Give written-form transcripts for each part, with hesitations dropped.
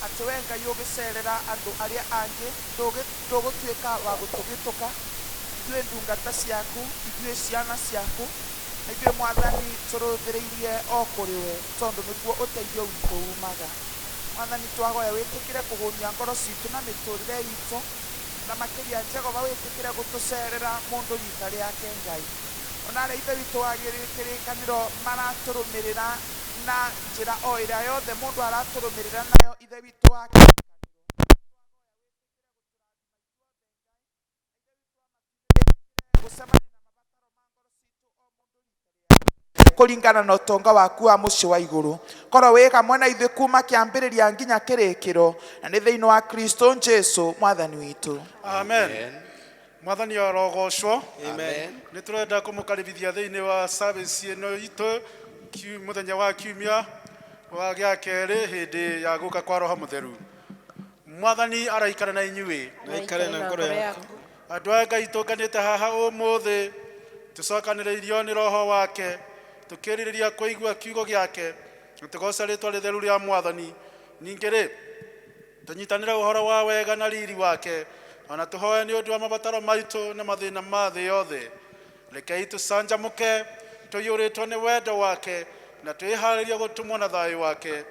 Atuenga yogecerera andu aria angi ndugutuika wa gutugituka ithuĩ ndungata ciaku ithuĩ ciana ciaku na ithuĩ Mwathani turũthĩrĩirie o kũrĩ we tondũ nĩguo ũteithio witũ umaga. Mwathani twahoya wĩtĩkĩre kũhũnia ngoro citũ na mĩtũrĩre itũ na makĩria Jehova wĩtĩkĩre gũtũcerera mũndũ rita rĩake Ngai. Ona arĩa ithe witũ wa kĩrĩkanĩro maratũrũmĩrĩra na njĩra o ĩrĩa yothe mũndũ aratũrũmĩrĩra nayo ithe witũ wa kũringana na ũtonga waku wa mũciĩ wa igũrũ. Korwo wĩ hamwe na ithuĩ kuma kĩambĩrĩria nginya kĩrĩkĩro na nĩ thĩinĩ wa Kristo Jesũ Mwathani witũ. Amen. Mwathani arogocwo. Amen. Nĩ tũrenda kũmũkaribithia thĩinĩ wa service ĩno itũ mũthenya wa kiumia wa gĩa kerĩ hĩndĩ ya gũka kwa Roho Mũtheru. Mwathani araikara na inyuĩ. Na ikare na ngoro yaku. Andũ a Ngai tũnganĩte haha ũmũthĩ tũcokanĩrĩirio nĩ Roho wake tukĩrĩrĩria kũigua kiugo gĩake na tũgoca rĩtwa rĩtheru rĩa Mwathani. Ningĩ rĩ tũnyitanĩre ũhoro wa wega na riri wake ona tũhoe nĩ ũndũ wa mabataro maitũ na mathĩna ma thĩ yothe. Rekei tũcanjamũke tũiyũrĩtwo nĩ wendo wake na twĩharĩrie gũtũmwo na thayũ wake.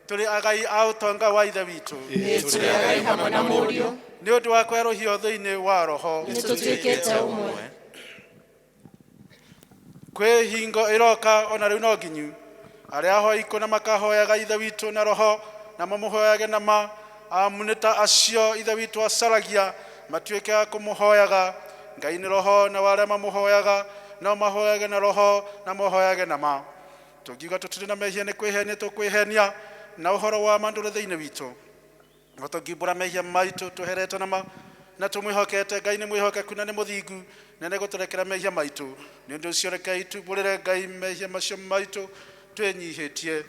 Tũrĩ agai a ũtonga wa ithe witũ. Tũrĩ agai hamwe na mũriũ. Nĩ ũndũ wa kwerũhio thĩinĩ wa Roho. Nĩtũtuĩkĩte ũmwe. Kwĩ hingo ĩroka ona rĩu no nginyu arĩa ahoi kũna makahoyaga ithe witũ na Roho na mamũhoyage na ma amunĩta acio ithe witũ acaragia matuĩke a kũmũhoyaga. Ngai nĩ Roho na warĩa mamũhoyaga no mahoyage na Roho na mahoyage na ma. Tũngiuga tũtirĩ na mehia nĩ kwĩhenia tũkwĩhenia na ũhoro wa mandũrĩ thĩinĩ witũ. Ngotongibura mehia maitu tuherete nama na tumwihokete Ngai ni mwihokeku na ni muthingu na ni guturekera mehia maitu ni undu ucio reke itubulire Ngai mehia macio maitu twenyihitie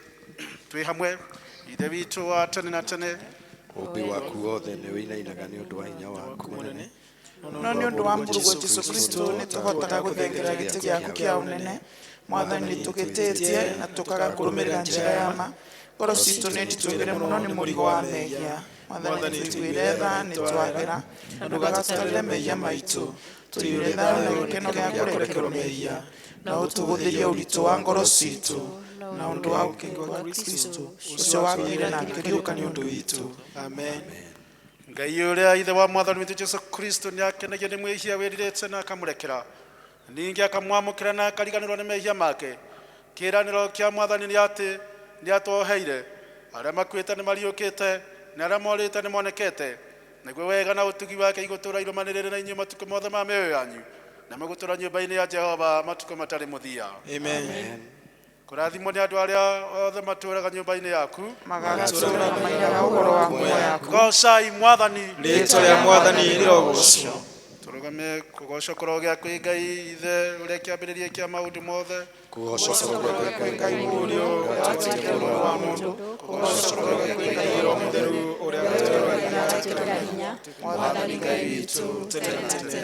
twi hamwe ithe witu wa tene na tene Ũmbi waku wothe nĩ wĩinainaga nĩ ũndũ wa hinya waku mũnene no nĩ ũndũ wa mũrugo Jesũ Kristo nĩ tũhotaga gũthengera gĩtĩ gĩaku kĩa ũnene Mwathani nĩ tũgĩtĩtie na tũkaga kũrũmĩrĩra njĩra ya ma ngoro citũ nĩ nditũgĩre mũno nĩ mũrigo wa mehia Mwathani tũiguĩre tha nĩ twagĩra na ndũgatũtarĩre mehia maitũ tũiguĩre tha na gĩkeno gĩa kũrekerwo mehia na ũtũgũthĩrie ũritũ wa ngoro citũ na ũndũ wa ũkengi wa Kristo ũcio wakuire na akĩriũka nĩ ũndũ witũ amen. Ngai ũrĩa ithe wa Mwathani witũ Jesũ Kristo nĩ akenagia nĩ mwĩhia wĩrirĩte na akamũrekera ningĩ akamwamũkĩra na akariganĩrwo nĩ mehia make kĩĩranĩro kĩa Mwathani nĩ atĩ nĩ atwoheire arĩa makuĩte nĩ mariũkĩte na arĩa morĩte nĩ monekete nĩguo wega na ũtugi wake igũtũũra irũmanĩrĩire na inyuĩ matukũ mothe ma mĩoyo yanyu na mũgũtũũra nyũmba-inĩ ya Jehova matukũ matarĩ mũthia amen. Kũrathimwo nĩ andũ arĩa othe matũũraga nyũmba-inĩ yaku magatũũra na mainaga ũhoro wa muoyo yaku gocai Mwathani Rĩĩtwa rĩa Mwathani rĩrogocwo tũrũgame kũgocwo kũrogĩa kwĩ Ngai ithe ũrĩa kĩambĩrĩria kĩa maũndũ mothe kũgocwo kũrogĩa kwĩ Ngai mũriũ ũrĩa watigĩra ũhoro wa mũndũ kũgocwo kũrogĩa kwĩ Ngai Roho Mũtheru ũrĩa ũratũũragia hinya Mwathani Ngai witũ tene na tene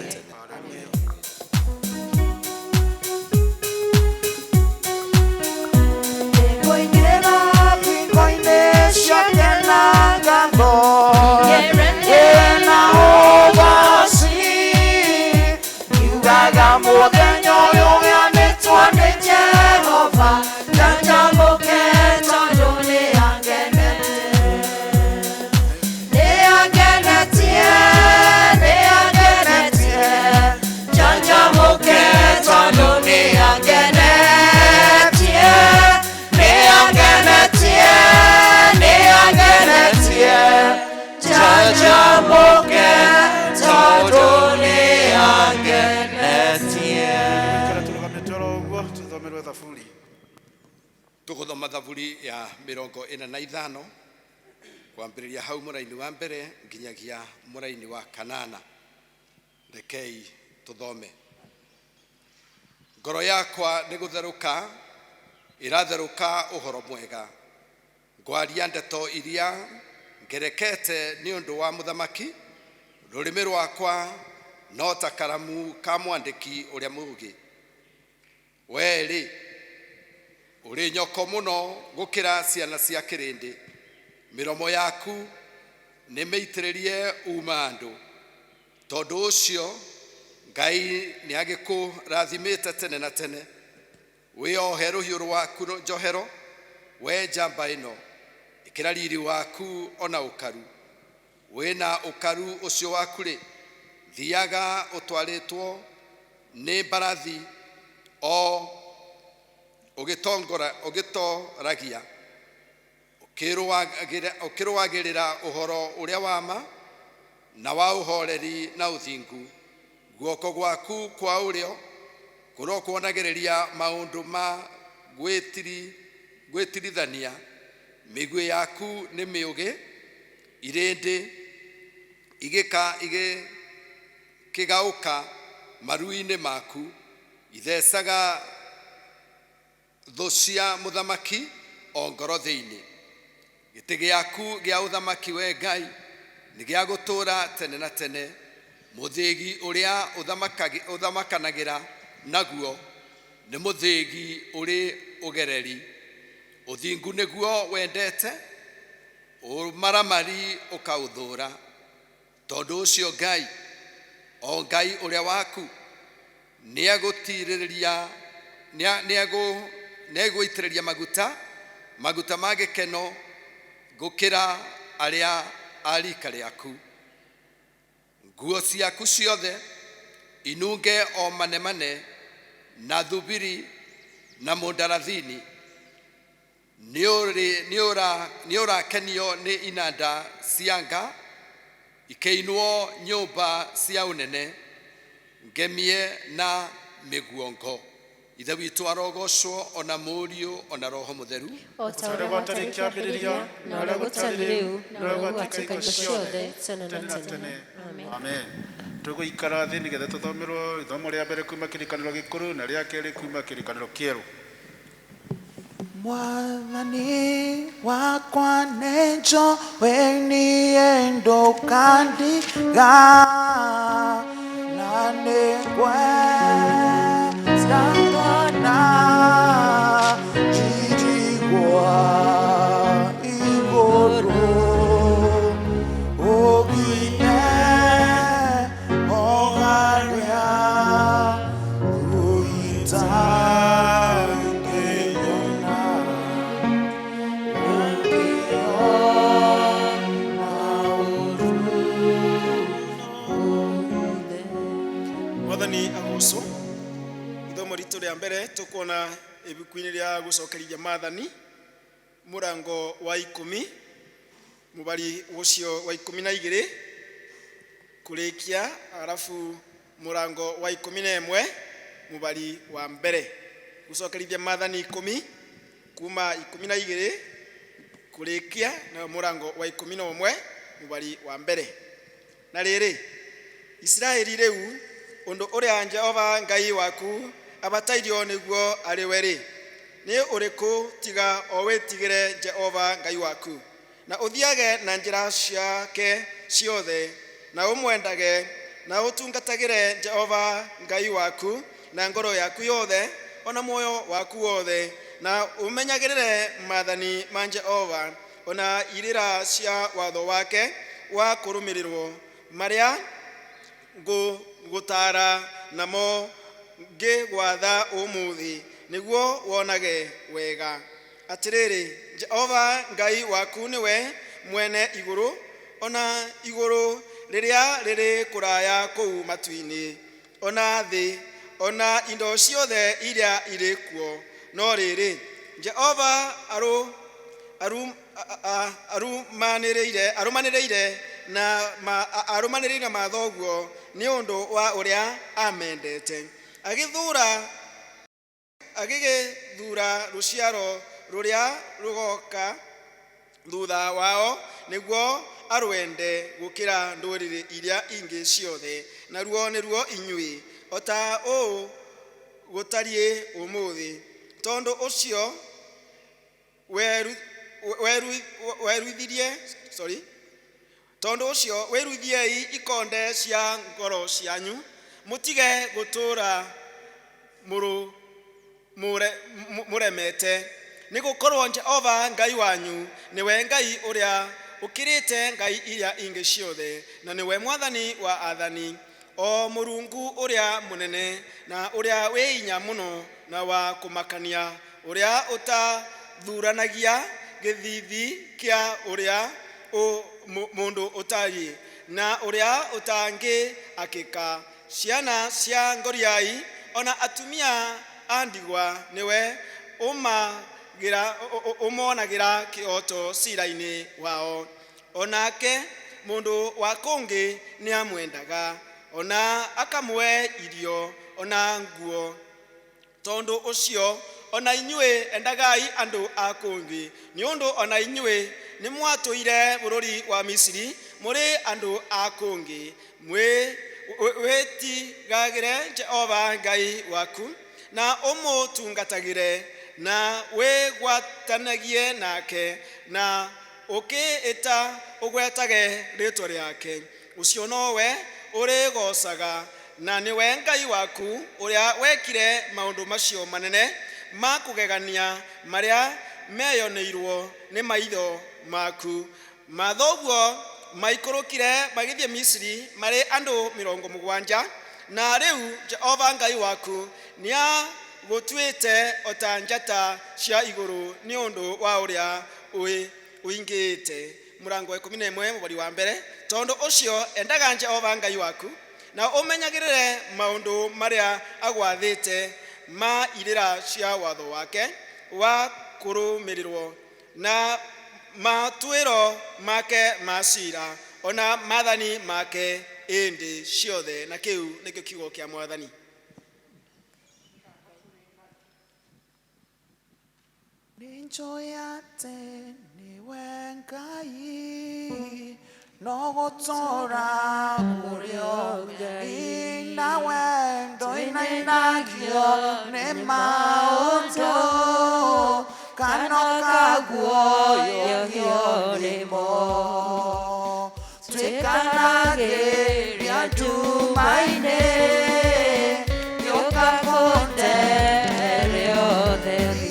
amen. Tuguthoma Thaburi ya 45 kwambĩrĩria hau mũraini wa mbere nginyagia mũraini wa kanana. Rekei tuthome. Ngoro yakwa nĩ gũtherũka iratherũka ũhoro mwega ngwaria ndeto iria ngerekete nĩ ũndũ wa mũthamaki rũrĩmĩ rwakwa no ta karamu ka mwandĩki ũrĩa mũũgĩ werĩ uri nyoko muno gukira ciana cia kirindi miromo yaku nĩ mĩitĩrĩrie uma andu tondu ucio Ngai nĩ agĩkũrathimĩte tene na tene wĩohe rũhiũ rwaku njohero we njamba ĩno ĩkĩra riri waku ona ũkaru wĩna ũkaru ũcio waku rĩ thiaga ũtwarĩtwo nĩ mbarathi o ũgĩtoragia ũkĩrũagĩrĩra ũhoro ũrĩa wa ma na wa ũhoreri na ũthingu guoko gwaku kwa ũrĩo kũrokuonagĩrĩria maũndũ ma gwĩtirithania mĩguĩ yaku nĩ mĩũgĩ irĩndĩ igĩkĩgaũka maru-inĩ maku ithecaga thũ cia mũthamaki o ngoro thĩinĩ gĩtĩ gĩaku gĩa ũthamaki we Ngai nĩ gĩa gũtũũra tene na tene mũthĩgi ũrĩa ũthamakanagĩra naguo nĩ mũthĩgi ũrĩ ũgereri ũthingu nĩguo wendete ũmaramari ũkaũthũũra tondũ ũcio Ngai o Ngai ũrĩa waku nĩegũitĩrĩria maguta ma gĩkeno gũkĩra arĩa a rika rĩaku nguo ciaku ciothe inunge o manemane na thubiri na mũndarathini nĩũrakenio nĩ inanda cia nga ikĩinwo nyũmba cia ũnene ngemie na mĩguongo ithe witũ arogocwo ona mũriũ ona roho mũtheru o ta ũrĩa gwatarĩ kĩambĩrĩria na ũrĩa gũtarĩ rĩu na ũrĩa gũgatuĩka indo ciothe tene na tene. Amen. Tũgũikara thĩ nĩgetha tũthomerwo ithomo rĩa mbere kuma kĩrĩkanĩro gĩkũrũ na rĩa kerĩ kuma kĩrĩkanĩro kĩerũ. Mwathani wakwa nĩ njũĩ niĩ ndũkandiga na nĩngwendana njigua igũrũ ũgine o harĩa ũitangĩnyona Mwathani agocwo. Ithomo ritũ rĩa mbere tũkuona ibuku-inĩ rĩa gũcokerithia Maathani mũrango wa 10 mũbari ũcio wa 12 kũrĩkia, arabu mũrango wa 11 mũbari wa mbere. Gũcokerithia Maathani 10 kuma 12 kũrĩkia na mũrango wa 11 mũbari wa mbere. Na rĩrĩ, Israeli rĩu ũndũ ũrĩa Jehova Ngai waku abatairio nĩguo arĩ we rĩ, nĩ ũrĩkũ tiga o wĩtigĩre Jehova Ngai waku na ũthiage na njĩra ciake ciothe na ũmwendage na ũtungatagĩre Jehova Ngai waku na ngoro yaku yothe ona muoyo waku wothe na ũmenyagĩrĩre maathani ma Jehova ona irĩra cia watho wake wa kũrũmĩrĩrwo marĩa gũtara namo ngĩgwatha ũmũthĩ nĩguo wonage wega. Atĩrĩrĩ, Jehova Ngai waku nĩwe mwene igũrũ, ona igũrũ rĩrĩa rĩrĩ kũraya kũu matu-inĩ, ona thĩ, ona indo ciothe iria irĩ kuo. No rĩrĩ, Jehova arũmanĩrĩire na mathoguo nĩ ũndũ wa ũrĩa amendete, agĩgĩthura rũciaro rũrĩa rũgoka thutha wao nĩguo arwende gũkĩra ndũrĩrĩ iria ingĩ ciothe, naruo nĩruo inyuĩ, o ta ũũ gũtariĩ ũmũthĩ. Tondũ ũcio wĩruithiei ikonde cia ngoro cianyu, mũtige gũtũũra mũremete, nĩ gũkorwo Jehova Ngai wanyu nĩwe Ngai ũrĩa ũkĩrĩte ngai iria ingĩ ciothe, na nĩwe Mwathani wa athani, o Mũrungu ũrĩa mũnene na ũrĩa wĩ hinya mũno na wa kũmakania, ũrĩa ũtathuranagia gĩthithi kĩa ũrĩa mũndũ ũtariĩ, na ũrĩa ũtangĩ akĩka ciana cia ngoriai ona atumia a ndigwa, nĩwe ũmonagĩra kĩhoto cira-inĩ wao. Onake mũndũ wa kũngĩ nĩ amwendaga, ona akamwe irio ona nguo. Tondũ ũcio ona inyuĩ endagai andũ a kũngĩ, nĩ ũndũ ona inyuĩ nĩ mwatũire bũrũri wa Misiri mũrĩ andũ a kũngĩ. Wĩtigagĩre Jehova Ngai waku na ũmũtungatagĩre na wĩgwatanagie nake na ũkĩĩta ũgwetage rĩĩtwa rĩake. Ũcio nowe ũrĩgocaga, na nĩwe Ngai waku ũrĩa wekire maũndũ macio manene ma kũgegania marĩa meyoneirwo nĩ maitho maku. Mathoguo maikũrũkire magĩthiĩ Misiri marĩ andũ 70, na rĩu Jehova Ngai waku nĩagũtuĩte o ta njata cia igũrũ nĩ ũndũ wa ũrĩa ũingĩte. Mũrango wa 11 mũbari wa mbere. Tondũ ũcio endaga Jehova Ngai waku na ũmenyagĩrĩre maũndũ marĩa agwathĩte ma irĩra cia watho wake wa kũrũmĩrĩrwo na matuĩro make ma ciira ona maathani make ĩndĩ ciothe. Na kĩu nĩkĩo kiugo kĩa Mwathani. Ninjoyate niwe Ngai no gotora kurio ina wendo inainagio ne maundu kanoka guoyo nimo twikanage ria tumaine yoka konde reotheri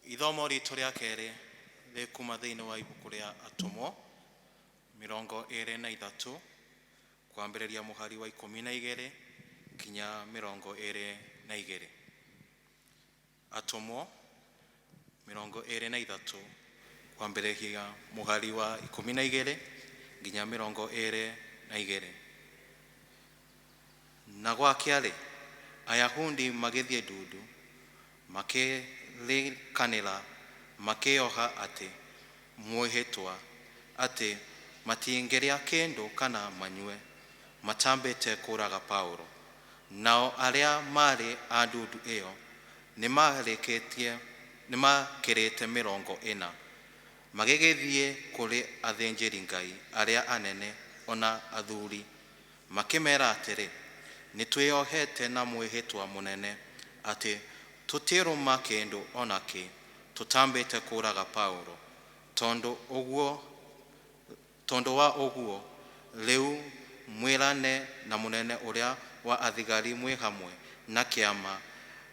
Ithomo ritu ria keri rikuma thiini wa ibuku ria Atumo 23 kwambiriria muhari wa 12 kinya 22. Atumo 23 kwambiriria muhari wa 12 nginya 22. Na gwakiari Ayahundi magithie ndudu makirikanira makioha ati mwihitwa ati matingeria kindu kana manyue matambite kuraga Paulo. Nao aria mari a ndudu iyo nimakirite 40 magigithie kuri athinjiri Ngai aria anene ona athuri makimera atiri nitwiyohete na mwihitwa munene ati tutiruma kindu onaki tutambite kuraga Paulo tondo wa oguo leu mwirane na munene uria wa athigari mwi hamwe na kiama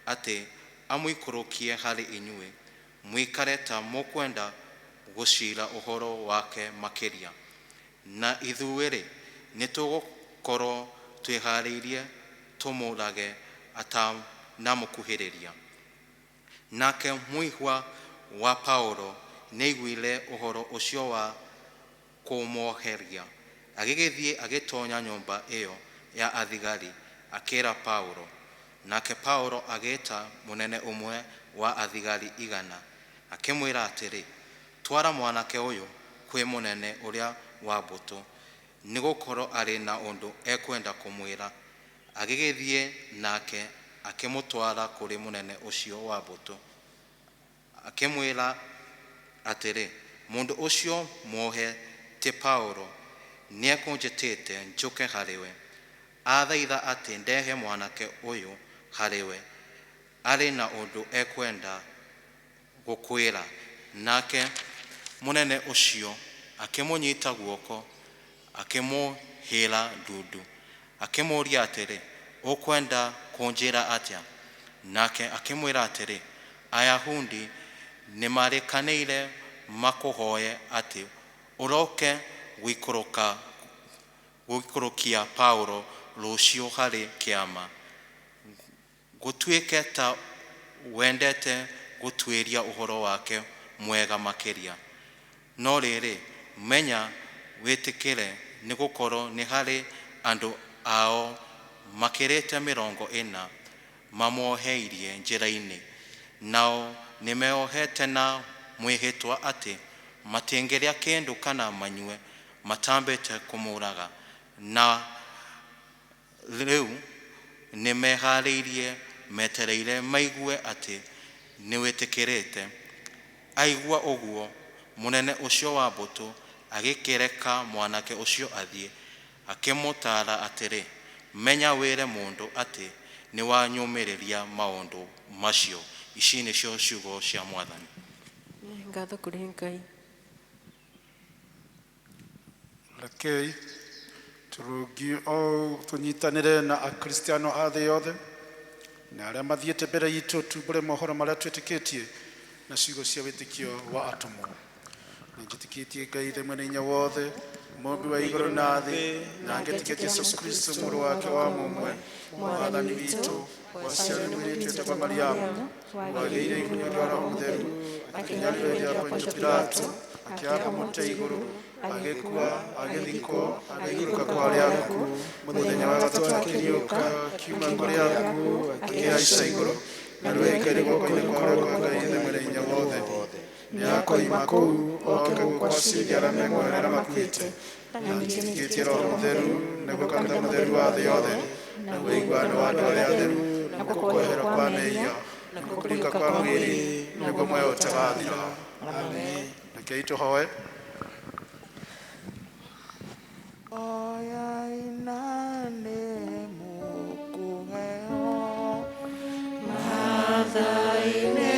ati amwikurukie hari inyue mwikareta mukwenda gushira uhoro wake makiria na ithuiri nitugukoro twihariirie tumurage atam na mukuhiriria. Nake mwihwa wa Paulo neiguile uhoro ucio wa kumoheria agigithie agitonya nyumba iyo ya athigari akira Paulo. Nake Paulo ageta munene umwe wa athigari 100 akimwira atiri twara mwanake uyu kwi munene uria wa mbutu nigukoro ari na undu ekwenda kumwira. Agigithie nake akimutwara kuri munene ucio wa mbutu akimwira atiri mundu ucio mohe ti Paulo niekunjitite njuke hariwe athaitha ati ndehe mwanake uyu hariwe ari na undu ekwenda gukwira. Nake munene ucio akimunyita guoko akimuhira ndudu akimuria atiri ukwenda kunjira atia. Nake akimwira atiri Ayahundi nimarikanire makuhoye ati uroke gwikurukia Paulo rucio hari kiama gutwike ta wendete gutwiria uhoro wake mwega makiria. No riri menya witikire nigukoro ni hari andu ao makirete 40 mamoheirie njiraini nao nimeohete na mwihitwa ati matingeria kindu kana manyue matambite kumuraga. Na leu nimehariirie metereire maigue ati niwitikirite. Aigua uguo munene ucio wa mbutu agikireka mwanake ucio athie akimutara atiri menya wire mundu ati ni wanyumiriria maundu macio. Ici nicio ciugo cia Mwathani. Ngatho kuri Ngai. Rekei turugi o tunyitanire na akristiano a thĩ yothe na aria mathiĩte mbere itu tumbure mohoro maria twitikitie na ciugo cia witikio wa Atumo. Njitikitie Ngai rimwe na inya wothe Mũmbi wa igũrũ na thĩ na ngetikitie Yesu Kristo mũrũ wake wa mũmwe Mwathani witũ waciarĩ mwĩrĩ twĩtagwo Mariamu wagĩire igũrũ rĩa Roho Mũtheru akinyarĩra Poncio Pilato akiamba mũtĩ igũrũ agĩkua agĩthikwo agĩikũrũka kwa arĩa akuũ mũthenya wa gatatũ akĩriũka akiuma kũrĩ akuũ akĩhaica igũrũ na rwĩga rĩ guoko-inĩ kwa ũrĩo kwa Ngai Ithe Mwene-Hinya Wothe nĩakoima kũu oke gũkũacithia arĩa me muoyo na arĩa makuĩte na nĩatigĩtie Roho Mũtheru nĩguo kanitha mũtheru wa thĩ yothe na ũiguano wa andũ arĩa atheru na kũhero kwa mehia na kũrika kwa mwĩrĩ nĩguo muoyo ũtagathira. Amen. Rekei tũhoe. Oya inane mukuheo Mathaine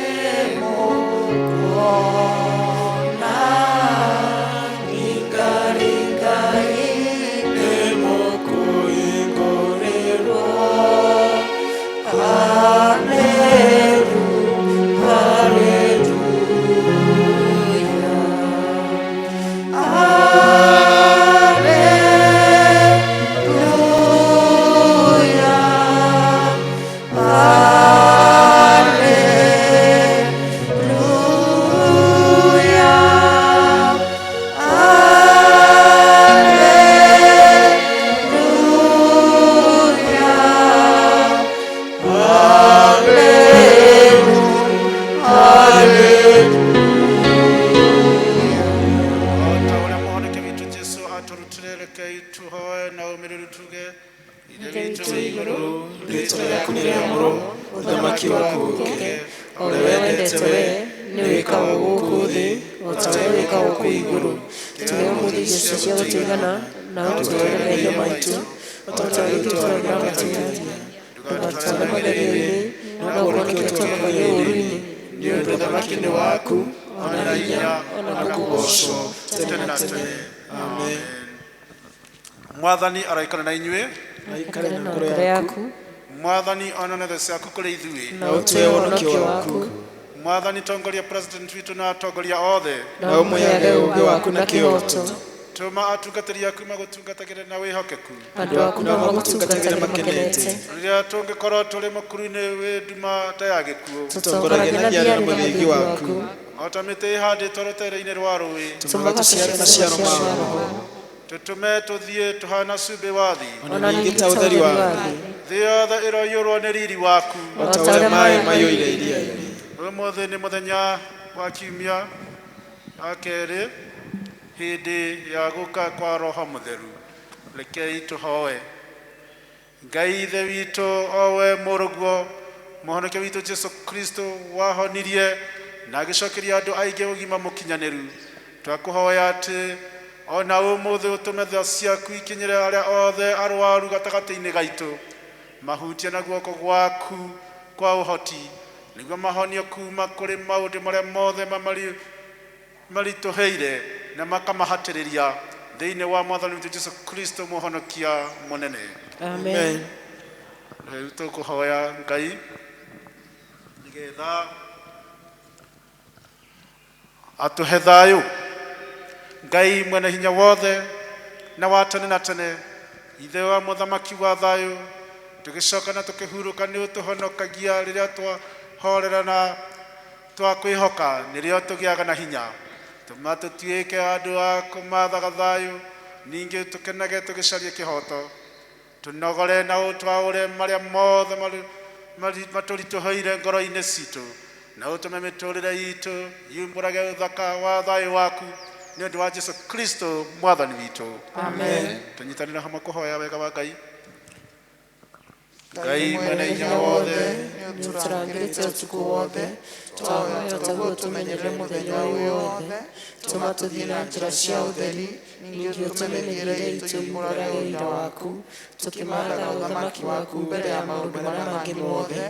mukuona Ringaringaine mukuingũrĩrwo Mwathani araikana na inyuĩ Aikare na ngoro yaku Mwathani onane thũ ciaku kũrĩ ithuĩ na ũtue ũhonokio waku Mwathani tongoria president witũ na atongoria othe na ũmũheage ũũgĩ waku na kĩhooto tũma atungatĩri aku magũtungatagĩre na wĩhokeku andũ aku no magũtungatagĩre makenete rĩrĩa tũngĩkorwo tũrĩ mũkuru-inĩ wĩ nduma ta ya gĩkuũ tũtongoragia na thiarĩ na mũthingi waku o ta mĩtĩ ĩhandĩtwo rũtere-inĩ rwa rũĩ tũmaga tũciare maciaro ma roho tũtũme tũthiĩ tũhana cumbĩ wa thĩ ona ningĩ ta ũtheri wa thĩ yothe ĩroiyũrwo nĩ riri waku o ta ũrĩa maaĩ maiyũire iria-inĩ. ũmũthĩ nĩ mũthenya wa kiumia wa kerĩ hĩndĩ ya gũka kwa Roho Mũtheru. Rekei tũhoe. Ngai Ithe witũ o we mũrũguo mũhonokia witũ Jesu Kristo wahonirie na agĩcokeria andũ aingĩ ũgima mũkinyanĩru, twakũhoya atĩ ona ũmũthĩ ũtũme tha ciaku ikinyĩre arĩa othe arwaru gatagatĩ-inĩ gaitũ, mahutie na guoko gwaku kwa ũhoti nĩguo mahonio kuma kũrĩ maũndũ marĩa mothe maritũhĩire na makamahatĩrĩria thĩinĩ wa Mwathani witũ Jesu Kristo mũhonokia mũnene. Amen. Rĩu tũkũhoya Ngai nĩgetha atũhe thayũ. Ngai mwene hinya wothe na wa tene na tene, Ithe wa mũthamaki wa thayũ, tũgĩcoka na tũkĩhurũka nĩ ũtũhonokagia rĩrĩa twahorera na twakwĩhoka, nĩrĩo tũgĩaga na hinya. Tũma tũtuĩke andũ a kũmathaga thayũ, ningĩ tũkenage tũgĩcaria kĩhoto, tũnogore na ũtwaũre marĩa mothe matũritũhĩire ngoro-inĩ citũ, na ũtũme mĩtũrĩre itũ yumbũrage ũthaka wa thayũ waku nĩ ũndũ wa Jesu Kristo Mwathani witũ. Amen. Tũnyitanĩre hamwe kũhoya wega wa Ngai. Ngai mwene hinya wothe, nĩũtũrangĩrĩte ũtukũ wothe, twahoya taguo tũmenyerere mũthenya ũyũ wothe, tũma tũthiĩ na njĩra cia ũtheri, ningĩ ũtũme mĩthiĩre itũ yumbũrage ũira waku, tũkĩmathaga ũthamaki waku mbere ya maũndũ marĩa mangĩ mothe,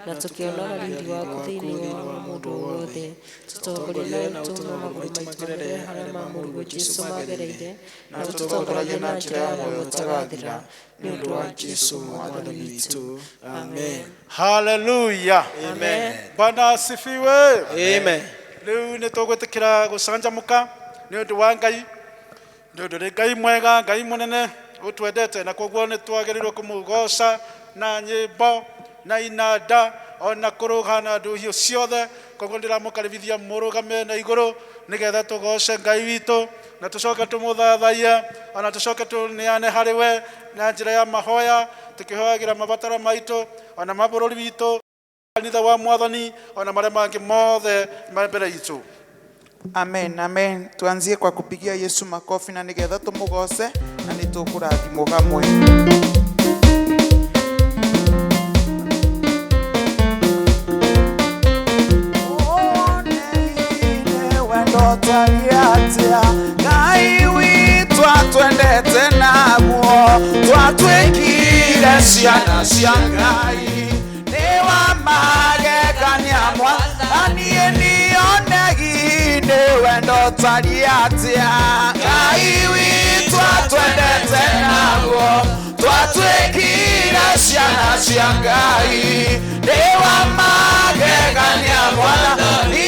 na tũkĩonaga riri waku thĩinĩ wa mũndũ wothe. Tũtongorie na ũtũme magũrũ maitũ magerere harĩa ma mũrigo Jesũ magereire, na tũtongoragie na njĩra ya muoyo ũtagathira, nĩ ũndũ wa Jesũ Mwathani witũ. Amen. Hallelujah. Amen. Bwana asifiwe. Amen. Rĩu nĩ tũgwĩtĩkĩra gũcanjamũka nĩ ũndũ wa Ngai, nĩ ũndũ nĩ Ngai mwega, Ngai mũnene ũtwendete, na koguo nĩ twagĩrĩirwo kũmũgoca na nyĩmbo na inanda ona kũrũga na ndũhiũ ciothe koguo ndiramukaribithia murugame na iguru nigetha tugoce Ngai witu na tucoke tumuthathaiya ona tucoke tuneane hari we na njira ya mahoya tukihoyagira mabatara maitu ona mabururi witu kanitha wa Mwathani ona maria mangi mothe mbere itu. Amen, amen. Tuanzie kwa kupigia Yesu makofi na nigetha tumugose na nitukurathimwo hamwe. Ngai witũ twendete naguo twatwĩkire ciana cia Ngai nĩ wa magegania Mwathani nĩonegi nĩ wendo tariĩ atĩa. Ngai witũ twendete naguo twatwĩkire ciana cia Ngai nĩ wa magegania Mwathani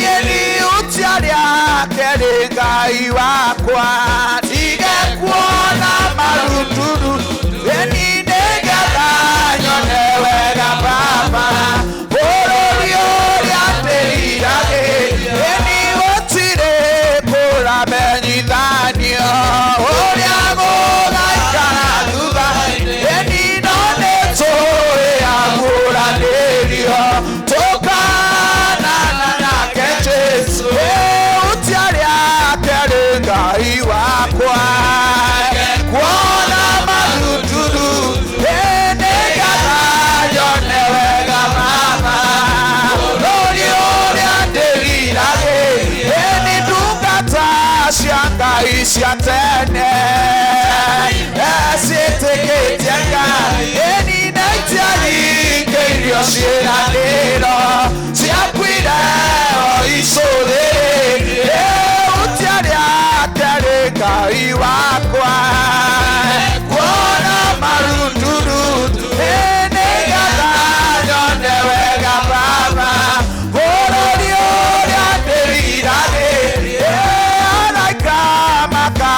rĩake Ngai wakwa ndigekuona marunduru eni nĩgetha nyone wega Baba bũrũri ũrĩa ndĩriragĩ eni gũtirĩ kũramenyithanio ũrĩa gũgaikara thutha eni no nĩtũĩ agũranĩrio tũkanana nake Jesũ Ngai wakwa kuona marunduru nĩgetha nyone wega Baba bũrũri ũrĩa ndĩriragĩ eni ndungata cia Ngai cia tene ciĩtĩkĩtie Ngai eni na itiaringĩirio ciĩranĩro ciakuire o icũthĩrĩ Ngai wakwa kuona marunduru nĩgetha nyone wega Baba bũrũri ũrĩa ndĩriragĩ araika maka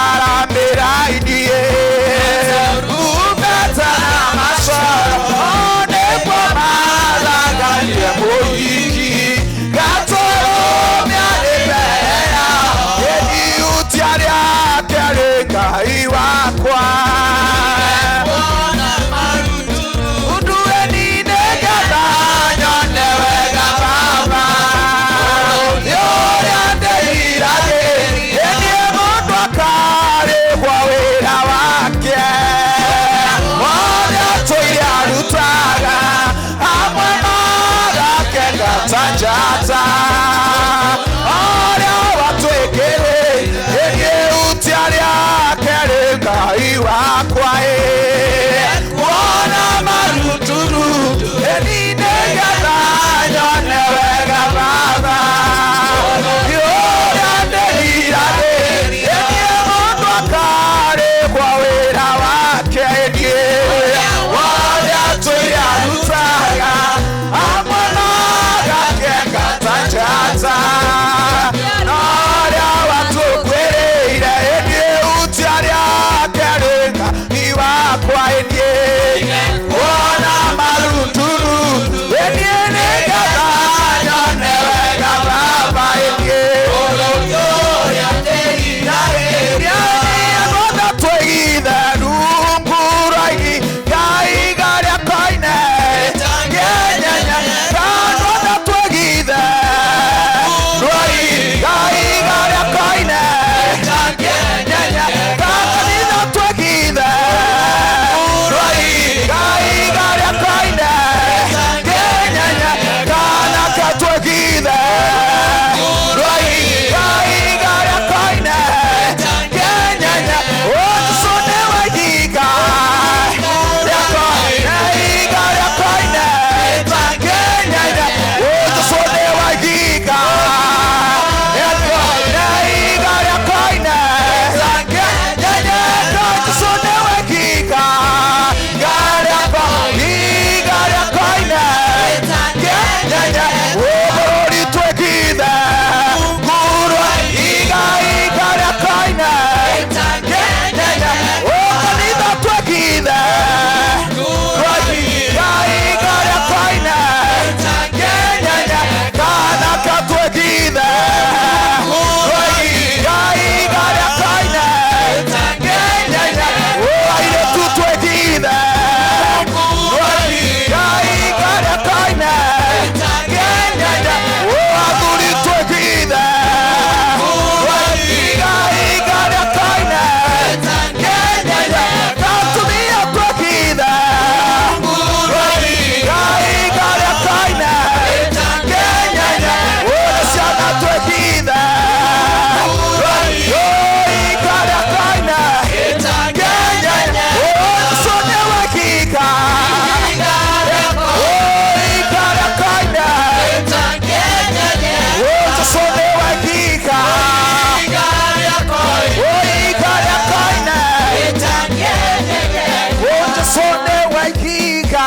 ikiga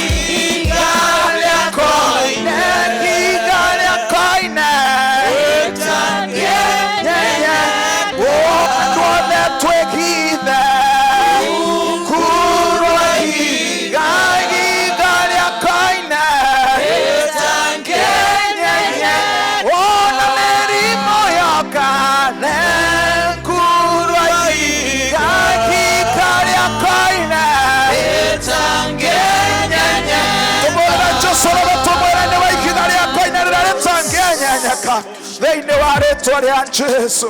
ikiga koine ikiga koine etangenya wone twekithe kurwa ikiga ikiga koine etangenya wona merimo yoka kurwa ikiga ikiga koine etangenya tumora josoro tumora ne ikiga koine etangenya ka thĩinĩ wa rĩtwa rĩa Jesũ.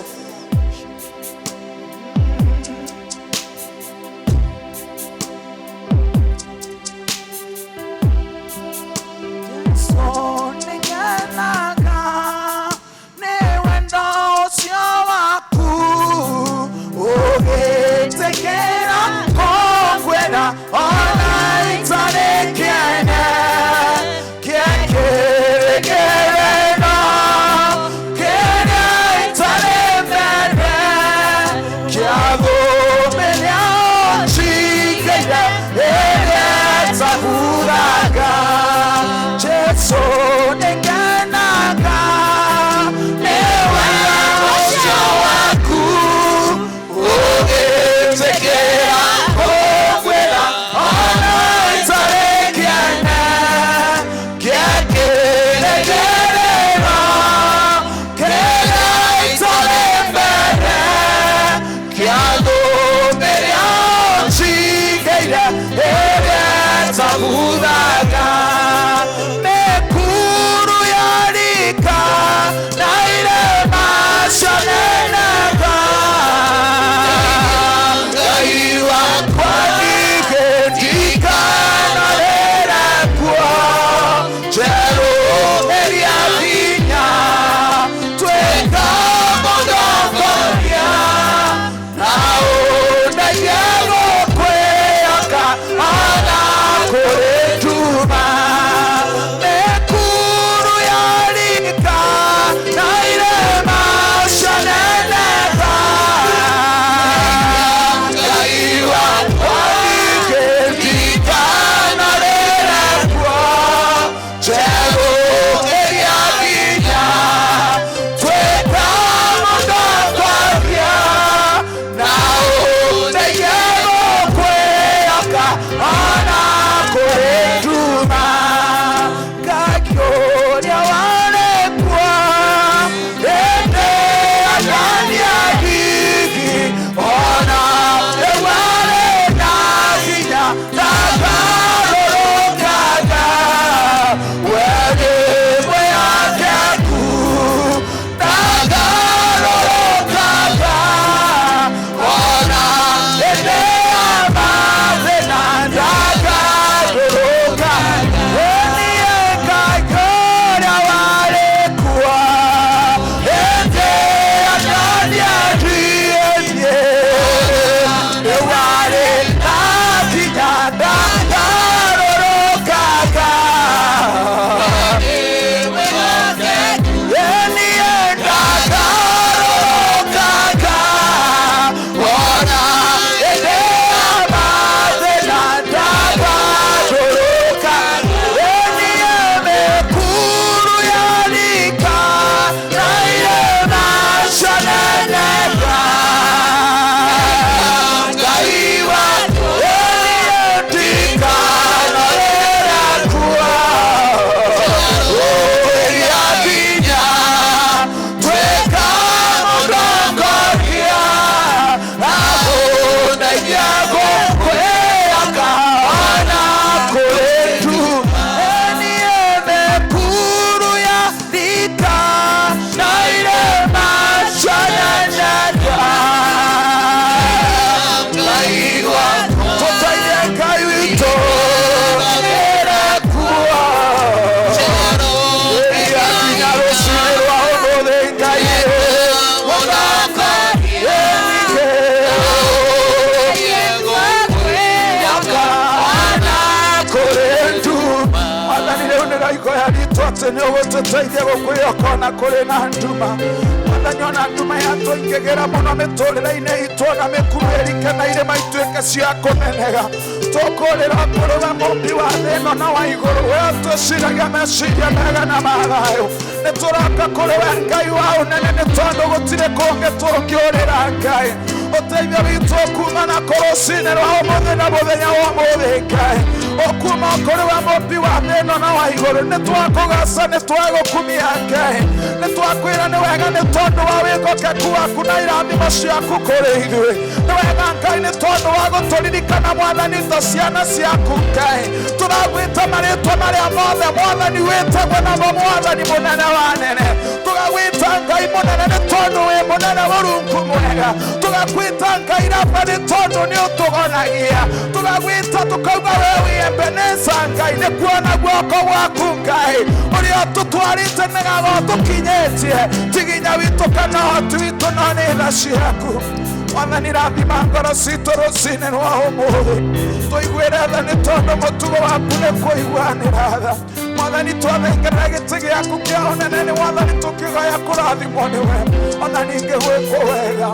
tuteithie gukwiyokona kuri na nduma nyona nduma yatũingĩgĩra mũno mĩtũrĩre-inĩ itũ na mĩkuru ĩrike na irĩma ituĩke cia kũnenega nĩtũkũrĩra kũrĩ we mũmbi wa thĩ ĩno na wa igũrũ, we ũtũciragia meciria mega na ma thayũ. Nĩtũroka kũrĩ we Ngai wa ũnene, nĩ tondũ gũtirĩ kũngĩ tũngĩũrĩra Ngai. Ũteithio witũ kumana kũrũcinĩ rwa ũmũthĩ na mũthenya wa ũmũthĩ Ngai, ũkuma kũrĩ we mũmbi wa thĩ ĩno na wa igũrũ. Nĩtwakũgaca, nĩtwagũkumia Ngai, nĩtwakwĩra nĩ wega nĩ tondũ wa wĩhokeku waku na irathimo ciaku kũrĩ ithuĩ. Nĩ wega Ngai nĩ tondũ wa gũtũririkana Mwathani ta ciana ciaku Ngai. Tũragwĩta marĩtwa marĩa mothe Mwathani wĩtagwo namo, Mwathani mũnene wa nene. Tũgagwĩta Ngai mũnene nĩ tondũ wĩ mũnene, Mũrungu mwega. Tũgagwĩta Ngai Raba nĩ tondũ nĩ ũtũgonagia. Tũgagwĩta tũkauga we wĩ Ebeneza Ngai, nĩ kuona guoko gwaku Ngai ũrĩa tũtwarĩte nĩgago tũkinyĩtie. Ti hinya witũ kana ũhoti witũ, no nĩ tha ciaku. Mwathani rathima ngoro citũ rũcinĩ rwa ũmũthĩ. Tũiguĩre tha nĩ tondũ mũtugo waku nĩ kũiguanĩra tha. Mwathani twathengerera gĩtĩ gĩaku kĩa ũnene, nĩ Mwathani tũkĩgoya kũrathimwo nĩwe, ona ningĩ gwĩkwo wega.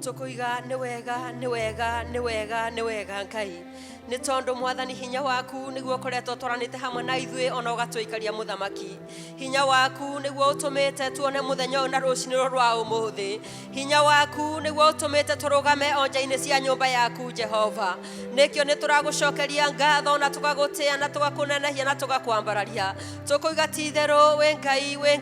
Tukuiga nĩ wega nĩ wega nĩ wega nĩ wega Ngai, nĩ tondũ Mwathani hinya waku nĩguo ũkoretwo twaranĩte hamwe na ithuĩ, ona ũgatũikaria mũthamaki. Hinya waku nĩguo ũtũmĩte tuone mũthenya ũyũ na rũcinĩ rwa ũmũthĩ. Hinya waku nĩguo ũtũmĩte tũrũgame o nja-inĩ cia nyũmba yaku Jehova. Nĩkĩo nĩ tũragũcokeria ngatho na tũgagũtĩa na tũgakũnenehia na tũgakwambararia. Tũkuiga ti itherũ wĩ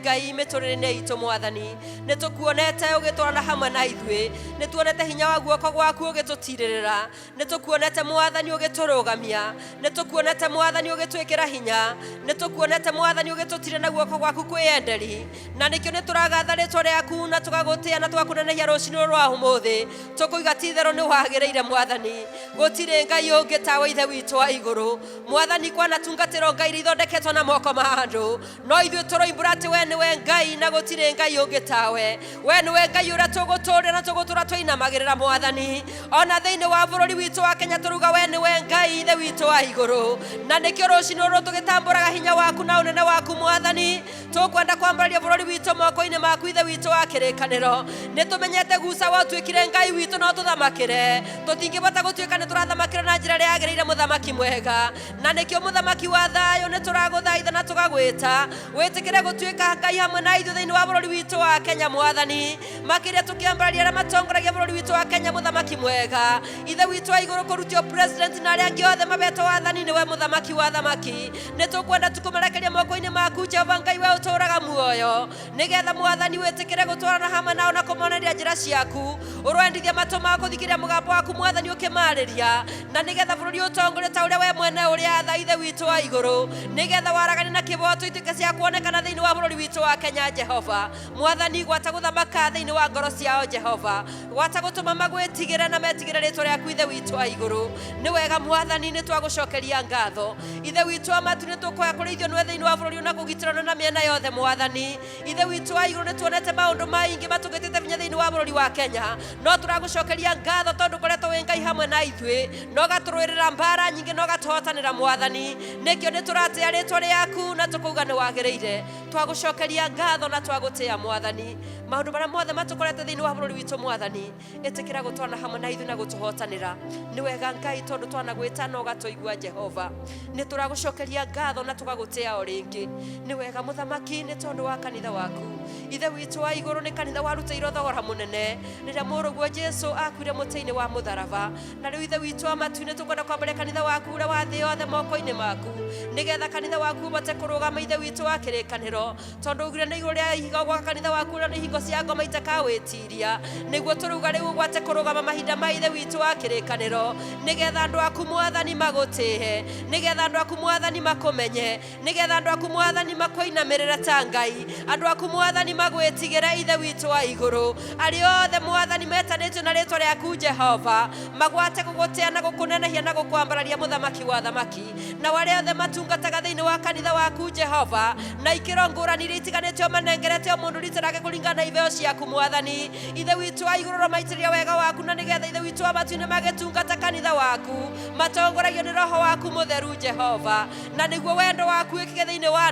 Ngai mĩtũrĩre-inĩ itũ Mwathani. Nĩ tũkuonete ũgĩtwarana hamwe na ithuĩ, nĩ tuonete hinya wa guoko gwaku ũgĩtũtirĩrĩra, nĩ tũkuonete Mwathani ũgĩtũrũgamia, nĩ tũkuonete Mwathani ũgĩtwĩkĩra hinya, nĩ tũkuonete Mwathani ũgĩtũtirĩra na guoko gwaku kwĩyenderi. Na nĩkĩo nĩ tũragatha rĩtwa rĩaku na tũgagũtĩa na tũgakũnenehia rũcinĩ rwa ũmũthĩ. Tũkuiga ti itherũ nĩ wagĩrĩire Mwathani, gũtirĩ Ngai ũngĩ tawe Ithe witũ wa igũrũ. Mwathani kwana tungatĩro Ngai ithondeketwo na moko ma andũ, no ithuĩ tũroimbũra atĩ we nĩwe Ngai na gũtirĩ Ngai ũngĩ tawe. We nĩwe Ngai ũrĩa tũgũtũũrĩra na tũgũtũũra twĩinamagĩrĩra Mwathani. Ona thĩinĩ wa bũrũri witũ wa Kenya tũruga we nĩwe Ngai Ithe witũ wa igũrũ. Na nĩkĩo rũcinĩ rũrũ tũgĩtambũraga hinya waku na ũnene waku Mwathani, tũkwenda kwambararia bũrũri witũ moko-inĩ maku Ithe witũ wa kĩrĩkanĩro. Nĩ tũmenyete guca wa ũtuĩkire Ngai witũ no tũthamakĩre, tũtingĩbota gũtuĩka nĩ tũrathamakĩra na njĩra ĩrĩa yagĩrĩire mũthamaki mwega. Na nĩkĩo mũthamaki wa thayũ nĩ tũragũthaitha na tũgagwĩta wĩtĩkĩre gũtuĩka Ngai hamwe na ithuĩ thĩinĩ wa bũrũri witũ wa Kenya Mwathani, makĩria tũkĩambararia arĩa matongoragia bũrũri witũ wa Kenya mũthamaki mwega. Ithe witũ wa igũrũ kũrutio president na arĩa angĩ othe mabetwo wathani nĩwe mũthamaki wa thamaki. Nĩ tũkwenda tũkũmarekeria moko-inĩ maku Jehova Ngai we ũtũũraga muoyo, nĩgetha Mwathani wĩtĩkĩre gũtwarana hamwe nao na kũmoneria njĩra ciaku, ũrwendithia matũ ma gũthikĩrĩria mũgambo waku Mwathani ũkĩmarĩria, na nĩgetha bũrũri ũtongorio ta ũrĩa we mwene ũrĩa tha Ithe witũ wa igũrũ, nĩgetha waragani na kĩboto ituĩke cia kuonekana thĩinĩ wa bũrũri witũ wa Kenya Jehova. Mwathani gwata gũthamaka thĩinĩ wa ngoro ciao Jehova, gwata gũtũma magwĩtigĩre na metigĩre rĩtwa rĩaku Ithe witũ wa igũrũ. Nĩ wega Mwathani nĩ twagũcokeria ngatho Ithe witũ wa matu, nĩ tũkũhoya kũrĩ ithuĩ nĩwe thĩinĩ wa bũrũri na kũgitĩrwo na mĩena yothe Mwathani. mwathani ithe witũ wa igũrũ nĩ tuonete maũndũ maingĩ matũgĩtĩte vinya thĩinĩ wa bũrũri wa Kenya no tũragũcokeria ngatho tondũ koretwo wĩ Ngai hamwe na ithuĩ no gatũrũĩrĩra mbara nyingĩ no gatũhotanĩra mwathani nĩkĩo nĩ tũratĩa rĩtwa rĩaku na tũkauga nĩ wagĩrĩire twagũcokeria ngatho na twagũtĩa mwathani maũndũ marĩa mothe matũkorete thĩinĩ wa bũrũri witũ mwathani ĩtĩkĩra gũtwarana hamwe na ithuĩ na gũtũhotanĩra nĩ wega Ngai tondũ twanagwĩta no gatũigua Jehova nĩ tũragũcokeria ngatho na tũgagũtĩa o rĩngĩ nĩ wega mũthamaki nĩ tondũ wa kanitha waku ithe witũ wa igũrũ nĩ kanitha warutĩirwo thogora mũnene rĩrĩa mũrũguo Jesũ akuire mũtĩ-inĩ wa mũtharaba na rĩu ithe witũ wa matu nĩ tũkwenda kwambĩrĩria kanitha waku ũrĩa wa thĩ yothe moko-inĩ maku nĩgetha kanitha waku ũbote kũrũgama ithe witũ wa kĩrĩkanĩro tondũ ugire nĩ igũrũ rĩa ihiga gwa kanitha waku ũrĩa nĩ ihingo cia ngoma itakawĩtiria nĩguo tũruga rĩu ũgwate kũrũgama mahinda ma ithe witũ wa kĩrĩkanĩro nĩgetha andũ aku mwathani magũtĩhe nĩgetha andũ aku mwathani makũmenye nĩgetha andũ aku mwathani makũinamĩrĩre ta Ngai andũ aku mwathani magwĩtigĩre ithe witũ wa igũrũ arĩa othe mwathani metanĩtio na rĩtwa rĩaku Jehova magwate gũgũtĩa na gũkũnenehia na gũkwambararia mũthamaki wa thamaki na arĩa othe matungataga thĩinĩ wa kanitha waku Jehova na ikĩro ngũrani iria itiganĩtio manengerete o mũndũ ritarage kũringana na itheo ciaku mwathani ithe witũ wa igũrũ romaitĩrĩria wega waku na nĩgetha ithe witũ wa matu-inĩ magĩtungata kanitha waku matongoragio nĩ roho waku mũtheru Jehova na nĩguo wendo waku wĩkĩke thĩinĩ wa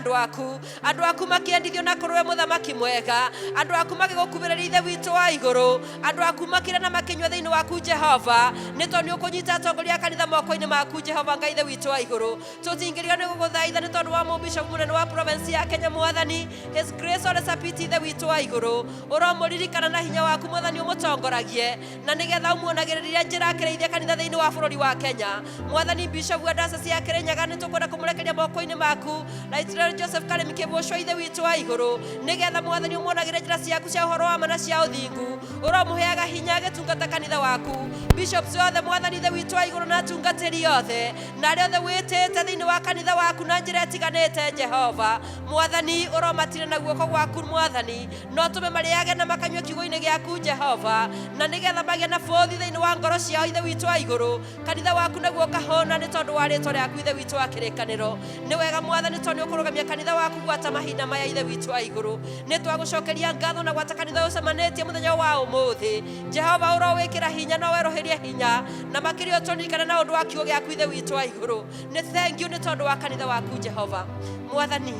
andũ aku makĩendithio na kũrũwe mũthamaki mwega andũ aku magĩgũkuhĩrĩria ithe witũ wa igũrũ andũ aku makĩrĩa na makĩnyua thĩinĩ waku Jehova nĩ tondũ nĩ ũkũnyita atongoria a kanitha moko-inĩ maku Jehova Ngai ithe witũ wa igũrũ tũtingĩriga nĩ gũgũthaitha nĩ tondũ wa mũbishop mũnene wa province ya Kenya mwathani His Grace Ole Sapiti ithe witũ wa igũrũ ũromũririkana na hinya waku mwathani ũmũtongoragie na nĩgetha ũmuonagĩrĩria njĩra akĩrĩithia kanitha thĩinĩ wa bũrũri wa Kenya mwathani bishop wa diocese ya Kirinyaga nĩ tũkwenda kũmũrekeria moko-inĩ maku na Israel Joseph Karemi Kĩboco ithe witũ wa igũrũ nĩgetha mwathani ũmuonagĩrĩria njĩra ciaku cia ũhoro wa ma na cia ũthingu ũromũheaga hinya agĩtungata kanitha waku bishops othe mwathani ithe witũ wa igũrũ na atungatĩri othe na arĩa othe wĩtĩte thĩinĩ wa kanitha waku na njĩra ĩtiganĩte Jehova mwathani ũromatire na guoko gwaku mwathani no tũme marĩage na makanyua kiugo-inĩ gĩaku Jehova na nĩgetha magĩe na bũthi thĩinĩ wa ngoro ciao ithe witũ wa igũrũ kanitha waku naguo kahũna nĩ tondũ wa rĩtwa rĩaku ithe witũ wa kĩrĩkanĩro nĩ wega mwathani tondũ nĩ ũkũrũgamia kanitha waku gwata mahinda maya ithe witũ wa igũrũ nĩ twagũcokeria ngatho na gwata kanitha ũcemanĩtie mũthenya wa ũmũthĩ Jehova ũrowĩkĩra hinya na werũhĩrie hinya na makĩria ũtũririkane na ũndũ wa kiugo gĩaku ithe witũ wa igũrũ nĩ thank you nĩ tondũ wa kanitha waku Jehova mwathani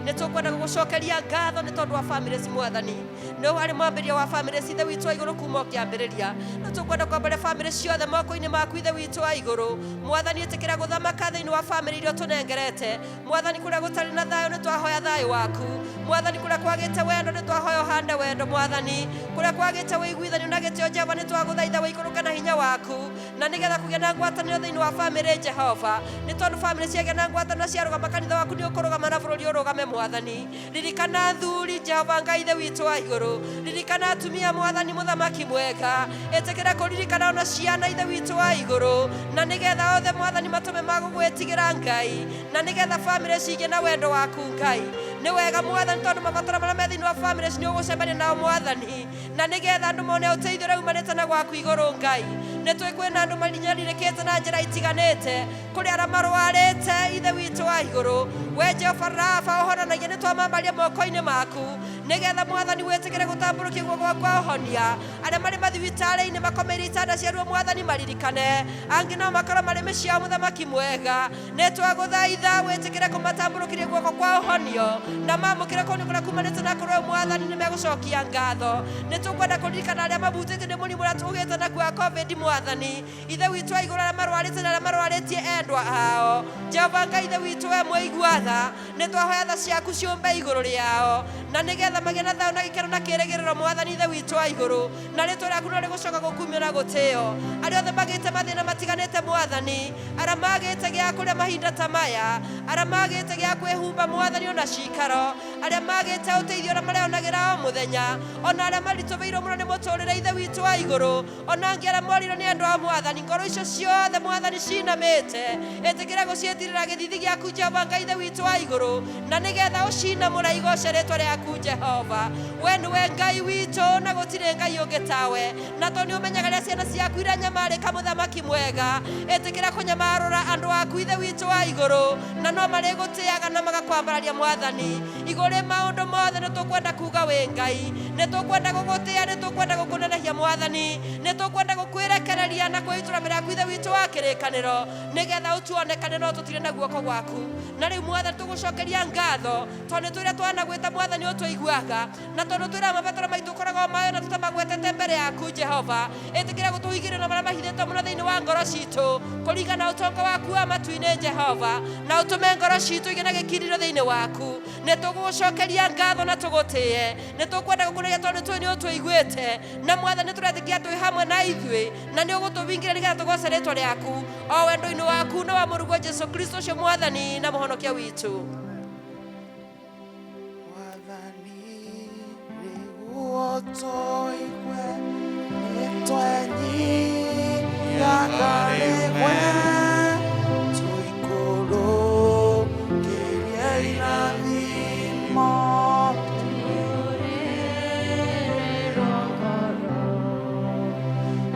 nĩ tũkwenda gũgũcokeria ngatho nĩ tondũ wa families mwathani nĩ warĩ mwambĩrĩria wa families ithe witũ wa igũrũ kuma ũkĩambĩrĩria nĩ tũkwenda kwambĩrĩria families ciothe moko-inĩ maku ithe witũ wa igũrũ mwathani ĩtĩkĩra gũthamaka thĩinĩ wa family iria tũnengerete mwathani kũrĩa gũtarĩ na thayũ nĩ twahoya thayũ waku mwathani kũrĩa kwagĩte wendo nĩ twahoya ũhande wendo mwathani kũrĩa kwagĩte wĩiguithanio na gĩtĩo Jehova nĩ twagũthaitha wĩikũrũke na hinya waku na nĩgetha kũgĩa na ngwatanĩro thĩinĩ wa family Jehova nĩ tondũ family ciagĩa na ngwatanĩro ciarũgama kanitha waku nĩ ũkũrũgama na bũrũri ũrũgame mwathani ririkana thuri Jehova Ngai ithe witũ wa igũrũ ririkana atumia mwathani mũthamaki mwega ĩtĩkĩra kũririkana ona ciana ithe witũ wa igũrũ na nĩgetha othe mwathani matũme magũgwĩtigĩra Ngai na nĩgetha family cigĩe na wendo waku Ngai nĩ wega mwathani tondũ mabataro marĩa me thĩinĩ wa families nĩ ũgũcemania nao mwathani na nĩgetha andũ mone ũteithio ũrĩa umanĩte na gwaku igũrũ Ngai nĩ tũĩ kwĩna andũ marinyarirĩkĩte na njĩra itiganĩte kũrĩ arĩa marwarĩte ithe witũ wa igũrũ we Jehova Rafa ũhonanagia nĩ twamambaria moko-inĩ maku nĩgetha mwathani wĩtĩkĩre gũtambũrũkia guoko gwaku kwa ũhonia arĩa marĩ mathibitarĩ-inĩ makomeire itanda cia ruo mwathani maririkane angĩ no makorwo marĩ mĩciĩ ya mũthamaki mwega nĩ twagũthaitha wĩtĩkĩre kũmatambũrũkĩria guoko kwa ũhonio na mamũkĩre kũndũ kũrĩa kumanĩte na kũrĩ mwathani nĩ megũcokia ngatho nĩ tũkwenda kũririkana arĩa mabutĩtio nĩ mũrimũ ũrĩa tũgĩte nakuo wa COVID mwathani ithe witũ wa igũrũ arĩa marwarĩte na arĩa marwarĩtie endwa ao Jehova Ngai ithe witũ we mũigua tha nĩ twahoya tha ciaku ciũmbe igũrũ rĩao na nĩgetha magĩe na thayũ na gĩkeno na kĩĩrĩgĩrĩro mwathani ithe witũ wa igũrũ na rĩtwa rĩaku no rĩgũcoka gũkumio na gũtĩo arĩa othe magĩte mathĩna matiganĩte mwathani arĩa magĩte gĩa kũrĩa mahinda ta maya arĩa magĩte gĩa kwĩhumba mwathani ona cikaro arĩa magĩte ũteithio na mareyonagĩra o mũthenya ona arĩa maritũhĩirwo mũno nĩ mũtũrĩre ithe witũ wa igũrũ ona angĩ arĩa morirwo nĩ andũ a mwathani ngoro icio ciothe mwathani cinamĩte ĩtĩkĩra gũciĩtirĩra gĩthithi gĩaku Jehova Ngai ithe witũ wa igũrũ na nĩgetha ũcinamũra igoce rĩtwa rĩaku Jehova we nĩwe Ngai witũ na gũtirĩ Ngai ũngĩ tawe na tondũ nĩ ũmenyaga rĩrĩa ciana ciaku iranyamarĩka mũthamaki mwega ĩtĩkĩra kũnyamarũra andũ aku ithe witũ wa igũrũ na no marĩgũtĩaga na magakwambararia mwathani igũrĩ maũndũ mothe wothe nä tå kwenda kuga wä Ngai, nä tå kwenda gå gå tä a, nä tå kwenda gå kå nenehia Mwathani, nä tå kwenda gå kwä rekereria na kwä itå ra mä raku ithe witå wa kä rä kanä nä getha å tuonekane no tå tirä na guoko gwaku. Na rä u Mwathani tå gå cokeria ngatho tondå nä twä ra twana gwä ta Mwathani å tå iguaga, na tondå twä ra mabataro maitå koragwo mayo na tå tamagwetete mbere yaku Jehova. ä tä kä ra gå tå higä rä ra marä a mahithä two må no thä inä wa ngoro citå kå ringana na å tonga waku wa matu-inä Jehova, na å tå me ngoro citå igä na gä kiriro thä inä waku. Nä tå gå gå cokeria ngatho na tå gå tä e, nä tå kwenda gå kå reria tondå nä å tå iguä te, na Mwathani tå retä kia twä hamwe na ithuä, na nä å gå tå bingä ra nä getha tå goce rä two rä aku o wendo-inä waku na wa må rugo Jesu Kristo å cio Mwathani na må honokia witå. Mwathani rĩguo tũigue nĩtwenyihaga rĩmwe tũikũrũkĩrie irathimo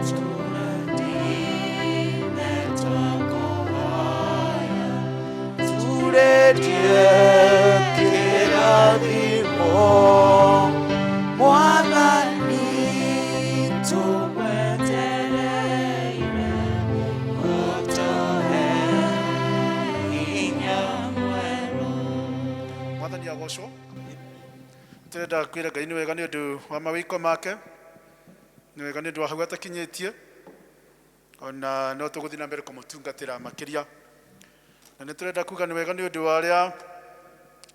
tũrathime twakũhoya turĩrie kĩrathimo Mwathani tũgwetereire ũtũhe hinya mwerũ. Mwathani agocwo tũrenda kwĩra Ngai nĩ wega nĩ ũndũ wa mawĩko make, nĩ wega nĩ ũndũ wa hau atakinyĩtie, ona no tũgũthiĩ na mbere kũmũtungatĩra makĩria. Na nĩ tũrenda kuga nĩ wega nĩ ũndũ wa arĩa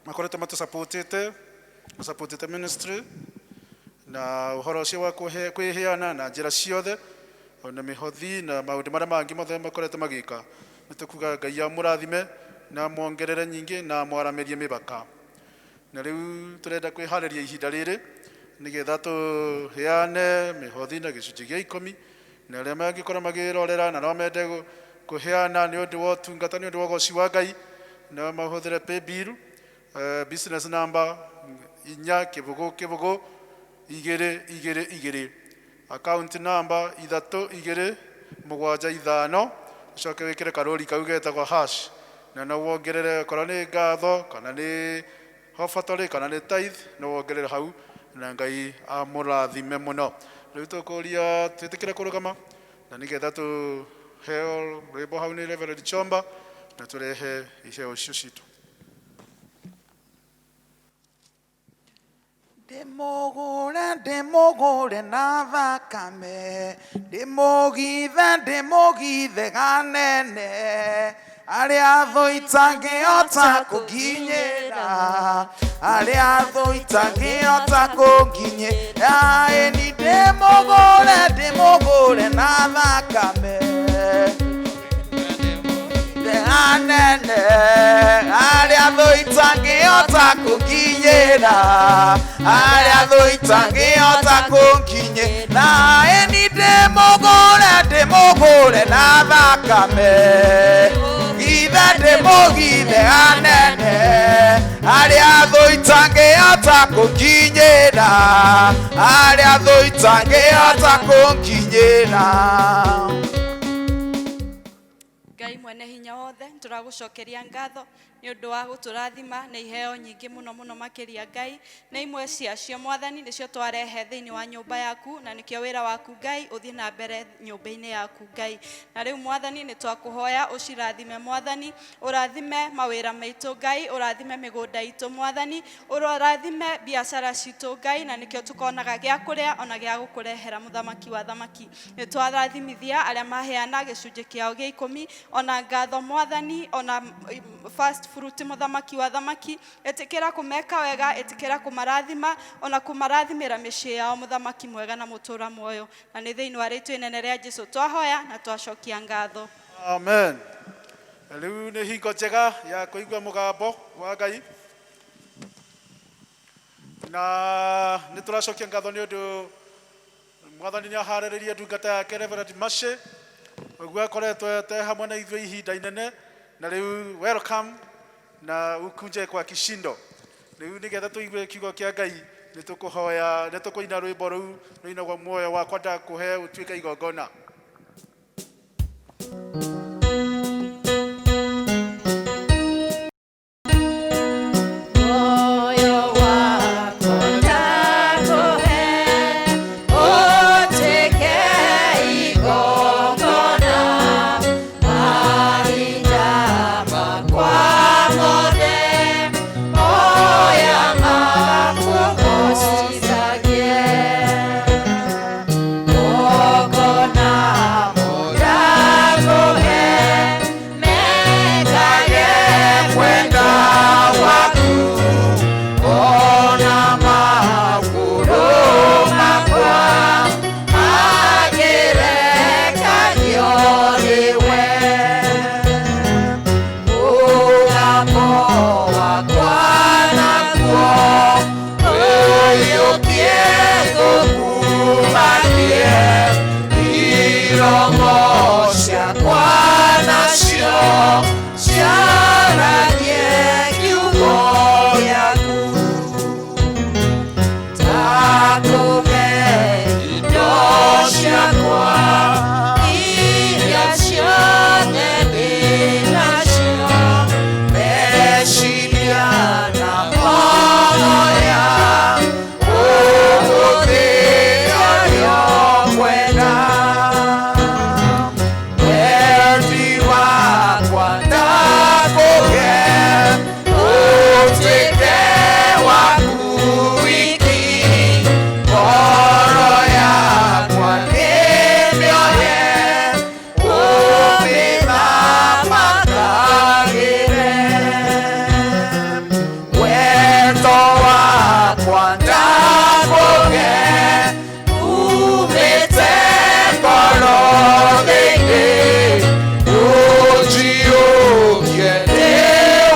makoretwo matũsupportĩte ministry na ũhoro ũcio wa kwĩheana na njĩra ciothe, ona mĩhothi na maũndũ marĩa mangĩ mothe makoretwo magĩka. Nĩ tũkuga Ngai amũrathime na mwongerere nyingĩ na mwaramĩrie mĩbaka. Na rĩu tũrenda kwĩharĩria ihinda rĩrĩ nĩgetha tũheane mĩhothi na gĩcunjĩ gĩa 10, na arĩa mangĩkorwo magĩrorera na no mende kũheana nĩ ũndũ wa ũtungata, nĩ ũndũ wa ũgoci wa Ngai, na mahũthĩre paybill business number 4 account number 3275, ucoke wĩkĩre karũri kau getagwo hash, na no wongerere korwo nĩ ngatho kana nĩ hobatari kana nĩ tithe, no wongerere hau na Ngai amũrathime mũno. Rĩu tũkũria twĩtĩkĩre kũrũgama na nĩgetha tũheo rwĩmbo hau nĩ Reverend Chomba na tũrehe iheo icio citũ. Ndĩmũgũre na thakame, ndĩmũgithe ganene, arĩa thũ itangĩhota kũnginyĩra, arĩa thũ itangĩhota kũnginyĩra, ĩni ndĩmũgũre na thakame ganene, arĩa thũ itangĩhota kũnginyĩra, arĩa thũ itangĩhota kũnginyĩra, ĩni ndĩmũgũre na thakame, ndĩmũgithe ganene, arĩa thũ itangĩhota kũnginyĩra, arĩa thũ itangĩhota kũnginyĩra. Ngai mwene hinya wothe tũragũcokeria ngatho nĩ ũndũ wa gũtũrathima na iheo nyingĩ mũno mũno makĩria Ngai, na imwe ciacio Mwathani nĩcio twarehe thĩinĩ wa nyũmba yaku, na nĩkĩo wĩra waku Ngai ũthiĩ na mbere nyũmba-inĩ yaku Ngai. Na rĩu Mwathani nĩ twakũhoya ũcirathime Mwathani, ũrathime mawĩra maitũ Ngai, ũrathime mĩgũnda itũ Mwathani, ũrathime biacara citũ Ngai, na nĩkĩo tũkonaga gĩa kũrĩa ona gĩa gũkũrehera mũthamaki wa thamaki. Nĩ twarathimithia arĩa maheana gĩcunjĩ kĩao gĩa 10, ona ngatho Mwathani, ona first fruit mũthamaki wa thamaki, ĩtĩkĩra kũmeka wega, ĩtĩkĩra kũmarathima, ona kũmarathimĩra mĩciĩ yao mũthamaki mwega na mũtũra muoyo. Na nĩ thĩinĩ wa rĩĩtwa inene rĩa Jesũ twahoya na twacokia ngatho. Amen. Rĩu nĩ hingo njega ya kũigua mũgambo wa Ngai, na nĩ tũracokia ngatho nĩ ũndũ Mwathani nĩ aharĩrĩirie ndungata yake Reverend Mashe, ũguo akoretwo te hamwe na ithuĩ ihinda inene, na rĩu welcome na ukunje kwa kishindo. Rĩu nĩgetha tũigue kiugo kĩa Ngai nĩ tũkũhoya, nĩ tũkũina rwĩmbo rũu rũinagwo muoyo wakwa ndakũhe ũtuĩke igongona. Moyo wako ũtuĩke waku wiki, ngoro yakwa nĩmĩoye, ũmĩthamakagĩre. Wendo wakwa ndakũge, umĩte ngoro thĩinĩ, ũnjiũkie ndĩ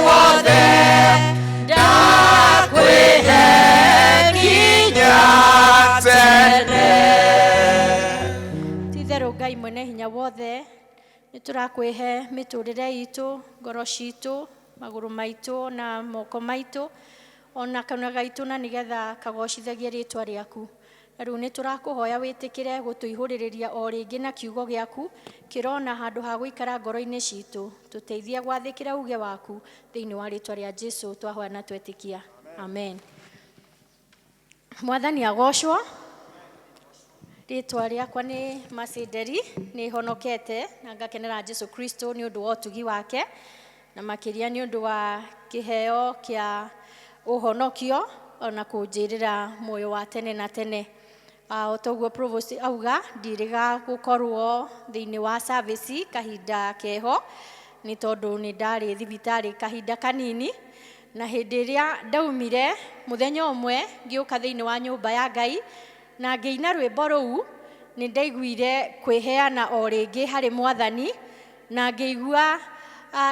wothe, ndakwĩhe nginya tene. Ti-itherũ Ngai mwene hinya wothe, nĩ tũrakwĩhe mĩtũrĩre itũ, ngoro citũ, magũrũ maitũ na moko maitũ, ona kanua gaitũ, na nĩgetha kagocithagie rĩtwa rĩaku. Na rĩu nĩ tũrakũhoya wĩtĩkĩre gũtũihũrĩrĩria o rĩngĩ na kiugo gĩaku kĩrona handũ ha gũikara ngoro-inĩ citũ. Tũteithie gwathĩkĩra uge waku thĩinĩ wa rĩtwa rĩa Jesũ twahoya na twetĩkia. Amen. Mwathani agocwo. Rĩtwa rĩakwa nĩ Mercy Nderi, nĩ honokete na ngakenera Jesũ Kristo nĩ ũndũ wa ũtugi wake, na makĩria nĩ ũndũ wa kĩheo kĩa ũhonokio ona kũnjĩrĩra muoyo wa tene na tene. O toguo provost auga, ndirĩga gũkorwo thĩinĩ wa service kahinda keho, nĩ tondũ nĩ ndarĩ thibitarĩ kahinda kanini, na hĩndĩ ĩrĩa ndaumire mũthenya ũmwe ngĩũka thĩinĩ wa nyũmba ya Ngai na ngĩina rwĩmbo rũu, nĩ ndaiguire kwĩheana o rĩngĩ harĩ Mwathani, na ngĩigua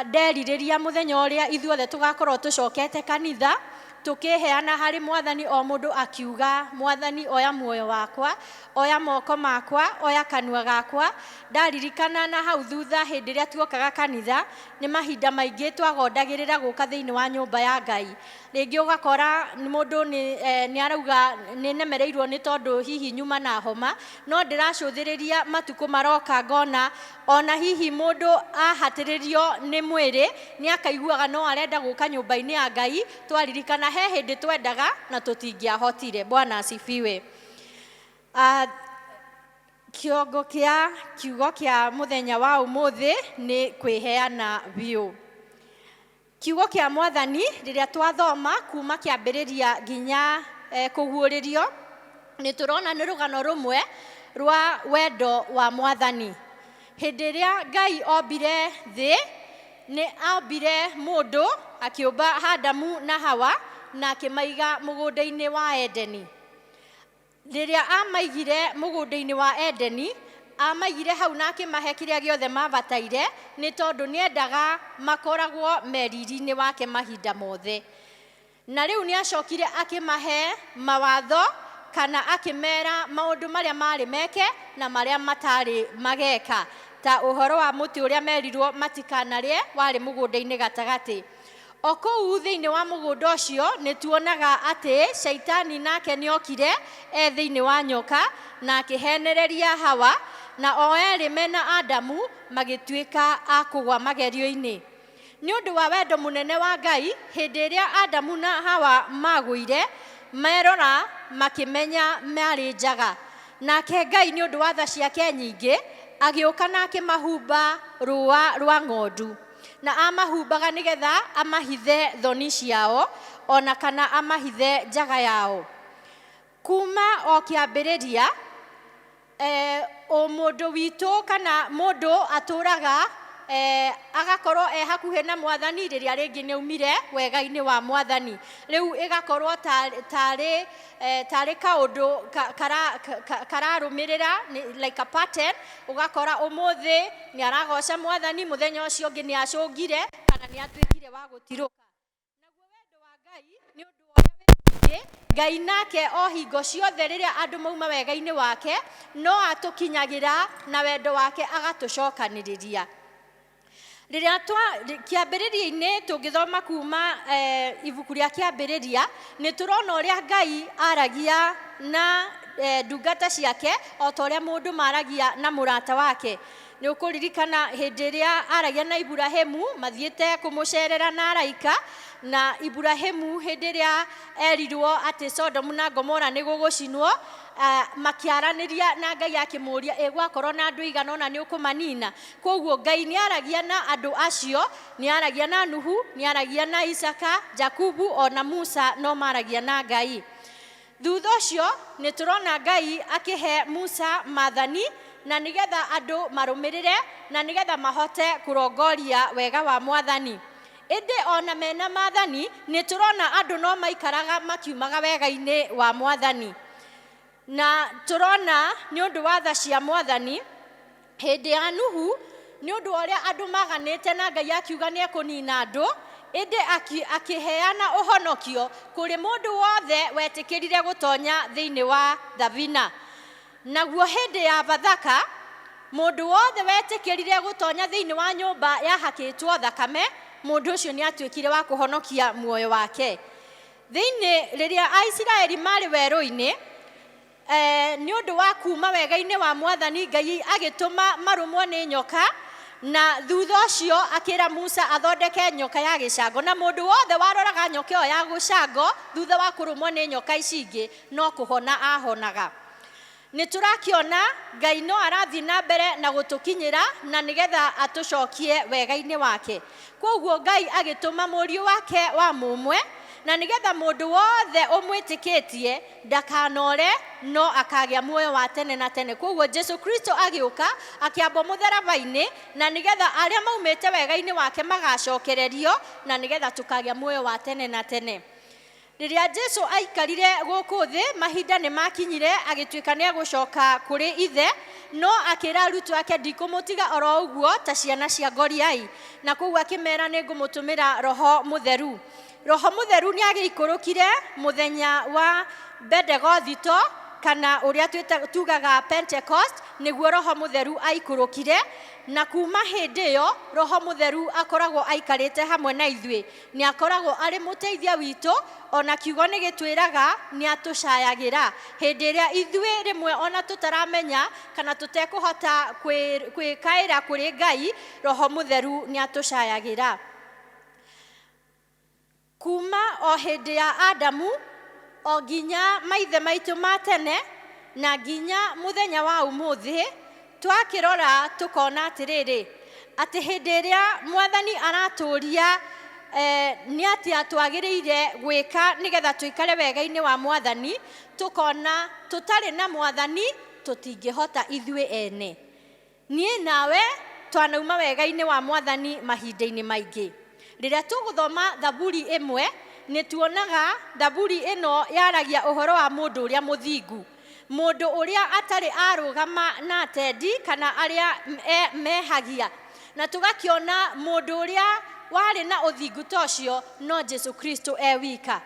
nderirĩria mũthenya ũrĩa ithuothe tũgakorwo tũcokete kanitha tũkĩheana harĩ Mwathani, o mũndũ akiuga, Mwathani oya muoyo wakwa, oya moko makwa, oya kanua gakwa. Ndaririkana na hau thutha hĩndĩ ĩrĩa tuokaga kanitha, nĩ mahinda maingĩ twagondagĩrĩra gũka thĩinĩ wa nyũmba ya Ngai. Rĩngĩ ũgakora mũndũ nĩ arauga nĩ nemereirwo nĩ tondũ hihi nyuma na homa, no ndĩracũthĩrĩria matukũ maroka ngona ona hihi mũndũ ahatĩrĩrio nĩ mwĩrĩ nĩ akaiguaga no arenda gũka nyũmba-inĩ ya Ngai. Twaririkana he hĩndĩ twendaga na tũtingĩahotire. Bwana asifiwe. Kiugo kĩa mũthenya wa ũmũthĩ nĩ kwĩheana biũ. Kiugo kĩa Mwathani rĩrĩa twathoma kuma kĩambĩrĩria nginya kũguũrĩrio, nĩ tũrona nĩ rũgano rũmwe rwa wendo wa Mwathani. Hĩndĩ ĩrĩa Ngai ombire thĩ, nĩ ombire mũndũ, akĩũmba Adamu na Hawa na akĩmaiga mũgũnda-inĩ wa Edeni. Rĩrĩa amaigire mũgũnda-inĩ wa Edeni, amaigire hau na akĩmahe kĩrĩa gĩothe mabataire, nĩ tondũ nĩ endaga makoragwo meriri-inĩ wake mahinda mothe. Na rĩu nĩ acokire akĩmahe mawatho kana akĩmera maũndũ marĩa marĩ meke na marĩa matarĩ mageka, ta ũhoro wa mũtĩ ũrĩa merirwo matikanarĩe warĩ mũgũnda-inĩ gatagatĩ. O kũu thĩinĩ wa mũgũnda ũcio nĩ tuonaga atĩ Shaitani nake nĩ okire thĩinĩ wa nyoka na akĩhenereria Hawa, na o erĩ mena Adamu magĩtuĩka a kũgwa magerio-inĩ. Nĩ ũndũ wa wendo mũnene wa Ngai, hĩndĩ ĩrĩa Adamu na Hawa magũire, merora makĩmenya marĩ njaga. Nake Ngai nĩ ũndũ wa tha ciake nyingĩ agĩũka na akĩmahumba rũa rwa ng'ondu, na amahumbaga nĩgetha amahithe thoni ciao ona kana amahithe njaga yao. Kuma o kĩambĩrĩria o mũndũ witũ kana mũndũ atũraga agakorwo hakuhĩ na Mwathani rĩrĩa rĩngĩ nĩ aumire wega-inĩ wa Mwathani. Rĩu ĩgakorwo tarĩ kaũndũ kararũmĩrĩra like a pattern. Ũgakora ũmũthĩ nĩ aragoca Mwathani, mũthenya ũcio ũngĩ nĩ acũngire kana nĩ atuĩkire wa gũtirũka. Naguo wendo wa Ngai nĩ ũndũ wa ũrĩa wĩ Ngai nake o hingo ciothe rĩrĩa andũ mauma wega-inĩ wake no atũkinyagĩra na wendo wake agatũcokanĩrĩria. Rĩrĩa kĩambĩrĩria-inĩ tũngĩthoma kuma ibuku rĩa kĩambĩrĩria, nĩ tũrona ũrĩa Ngai aragia na ndungata ciake o ta ũrĩa mũndũ maragia na mũrata wake. nĩ ũkũririkana hĩndĩ ĩrĩa aragia na Iburahĩmu mathiĩte kũmũcerera na araika, na Iburahĩmu hĩndĩ ĩrĩa erirwo atĩ Sodomu na Gomora nĩ gũgũcinwo, makiaranĩria na Ngai akĩmũria gwakorwo na andũ igana ũna nĩ ũkũmanina. Koguo Ngai nĩ aragia na andũ acio, nĩ aragia na Nuhu, nĩ aragia na Isaka, Jakubu ona Musa, no maragia na Ngai. Thutha ũcio nĩ tũrona Ngai akĩhe Musa maathani, na nĩgetha andũ marũmĩrĩre na nĩgetha mahote kũrongoria wega wa Mwathani. Ĩndĩ ona mena maathani nĩ tũrona andũ no maikaraga makiumaga wega-inĩ wa Mwathani. Na tũrona nĩ ũndũ wa tha cia Mwathani hĩndĩ ya Nuhu, nĩ ũndũ ũrĩa andũ maganĩte na Ngai akiuga nĩ ekũnina andũ, ĩndĩ akĩheana ũhonokio kũrĩ mũndũ wothe wetĩkĩrire gũtonya thĩinĩ wa thabina. Naguo hĩndĩ ya Bathaka, mũndũ wothe wetĩkĩrire gũtonya thĩinĩ wa nyũmba yahakĩtwo thakame, mũndũ ũcio nĩ atuĩkire wa kũhonokia muoyo wake. Thĩinĩ rĩrĩa Aisiraeli marĩ werũ-inĩ, nĩ ũndũ wa kuma wega-inĩ wa Mwathani, Ngai agĩtũma marũmwo nĩ nyoka, na thutha ũcio akĩra Musa athondeke nyoka ya gĩcango, na mũndũ wothe waroraga nyoka ĩyo ya gĩcango thutha wa kũrũmwo nĩ nyoka ici ingĩ no kũhona ahonaga. Nĩ tũrakĩona Ngai no arathiĩ na mbere na gũtũkinyĩra na nĩgetha atũcokie wega-inĩ wake. Koguo Ngai agĩtũma mũriũ wake wa mũmwe, na nĩgetha mũndũ wothe ũmwĩtĩkĩtie ndakanore no akagĩa muoyo wa tene na tene. Koguo Jesu Kristo agĩũka akĩambwo mũtharaba-inĩ, na nĩgetha arĩa maumĩte wega-inĩ wake magacokererio na nĩgetha tũkagĩa muoyo wa tene na tene. Rĩrĩa Jesu aikarire gũkũ thĩ, mahinda nĩ makinyire agĩtuĩka nĩ egũcoka kũrĩ ithe, no akĩra arutwo ake ndikũmũtiga oro ũguo ta ciana cia ngoriai, na koguo akĩmera nĩ ngũmũtũmĩra Roho Mũtheru. Roho Mũtheru nĩ agĩikũrũkire mũthenya wa Pentecost, kana ũrĩa tugaga Pentecost, nĩguo Roho Mũtheru aikũrũkire, na kuma hĩndĩ ĩyo Roho Mũtheru akoragwo aikarĩte hamwe na ithuĩ. Nĩ akoragwo arĩ mũteithia witũ, ona kiugo nĩ gĩtwĩraga nĩ atũcayagĩra hĩndĩ ĩrĩa ithuĩ rĩmwe ona tũtaramenya kana tũtekũhota kwĩkaĩra kũrĩ Ngai, Roho Mũtheru nĩ atũcayagĩra. Kuma o hĩndĩ ya Adamu o nginya maithe maitũ ma tene na nginya mũthenya wa ũmũthĩ, twakĩrora tũkona atĩrĩrĩ, atĩ hĩndĩ ĩrĩa Mwathani aratũria nĩ atĩa twagĩrĩire gwĩka nĩgetha tũikare wega-inĩ wa Mwathani, tũkona tũtarĩ na Mwathani tũtingĩhota ithuĩ ene. Niĩ nawe twanauma wega-inĩ wa Mwathani mahinda-inĩ maingĩ. Rĩrĩa tũgũthoma Thaburi 1 nĩ tuonaga Thaburi ĩno yaragia ũhoro wa mũndũ ũrĩa mũthingu, mũndũ ũrĩa atarĩ arũgama na atendi kana arĩa mehagia, na tũgakĩona mũndũ ũrĩa warĩ na ũthingu ta ũcio no Jesu Kristo wika.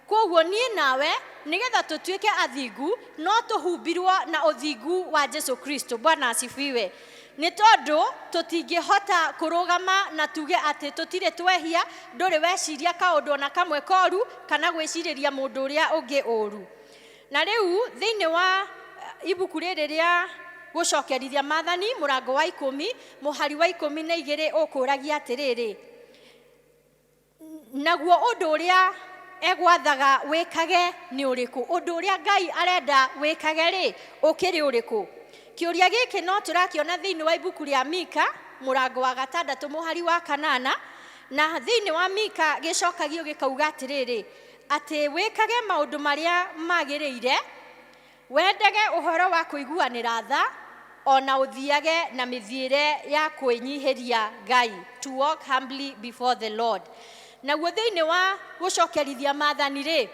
Koguo niĩ nawe nĩgetha tũtuĩke athingu no tũhumbirwo na ũthingu wa Jesu Kristo. Bwana asifiwe. Nĩ tondũ tũtingĩhota kũrũgama na tuge atĩ tũtirĩ twehia, ndũrĩ weciria kaũndũ ona kamwe koru kana gwĩcirĩria mũndũ ũrĩa ũngĩ ũru. Na rĩu thĩinĩ wa ibuku rĩrĩ rĩa gũcokerithia Maathani mũrango wa 10 mũhari wa 12 ũkũragia atĩrĩrĩ, naguo ũndũ ũrĩa egwathaga wĩkage nĩ ũrĩkũ? Ũndũ ũrĩa Ngai arenda wĩkage rĩ, ũkĩrĩ ũrĩkũ? Kĩũria gĩkĩ no tũrakĩona thĩinĩ wa ibuku rĩa Mika mũrango wa 6 mũhari wa 8, na thĩinĩ wa Mika gĩcokagio gĩkauga atĩrĩrĩ, atĩ wĩkage maũndũ marĩa magĩrĩire, wendage ũhoro wa kũiguanĩra tha, ona ũthiage na mĩthiĩre ya kwĩnyihĩria Ngai, to walk humbly before the Lord. Naguo thĩinĩ wa gũcokerithia Maathani rĩ,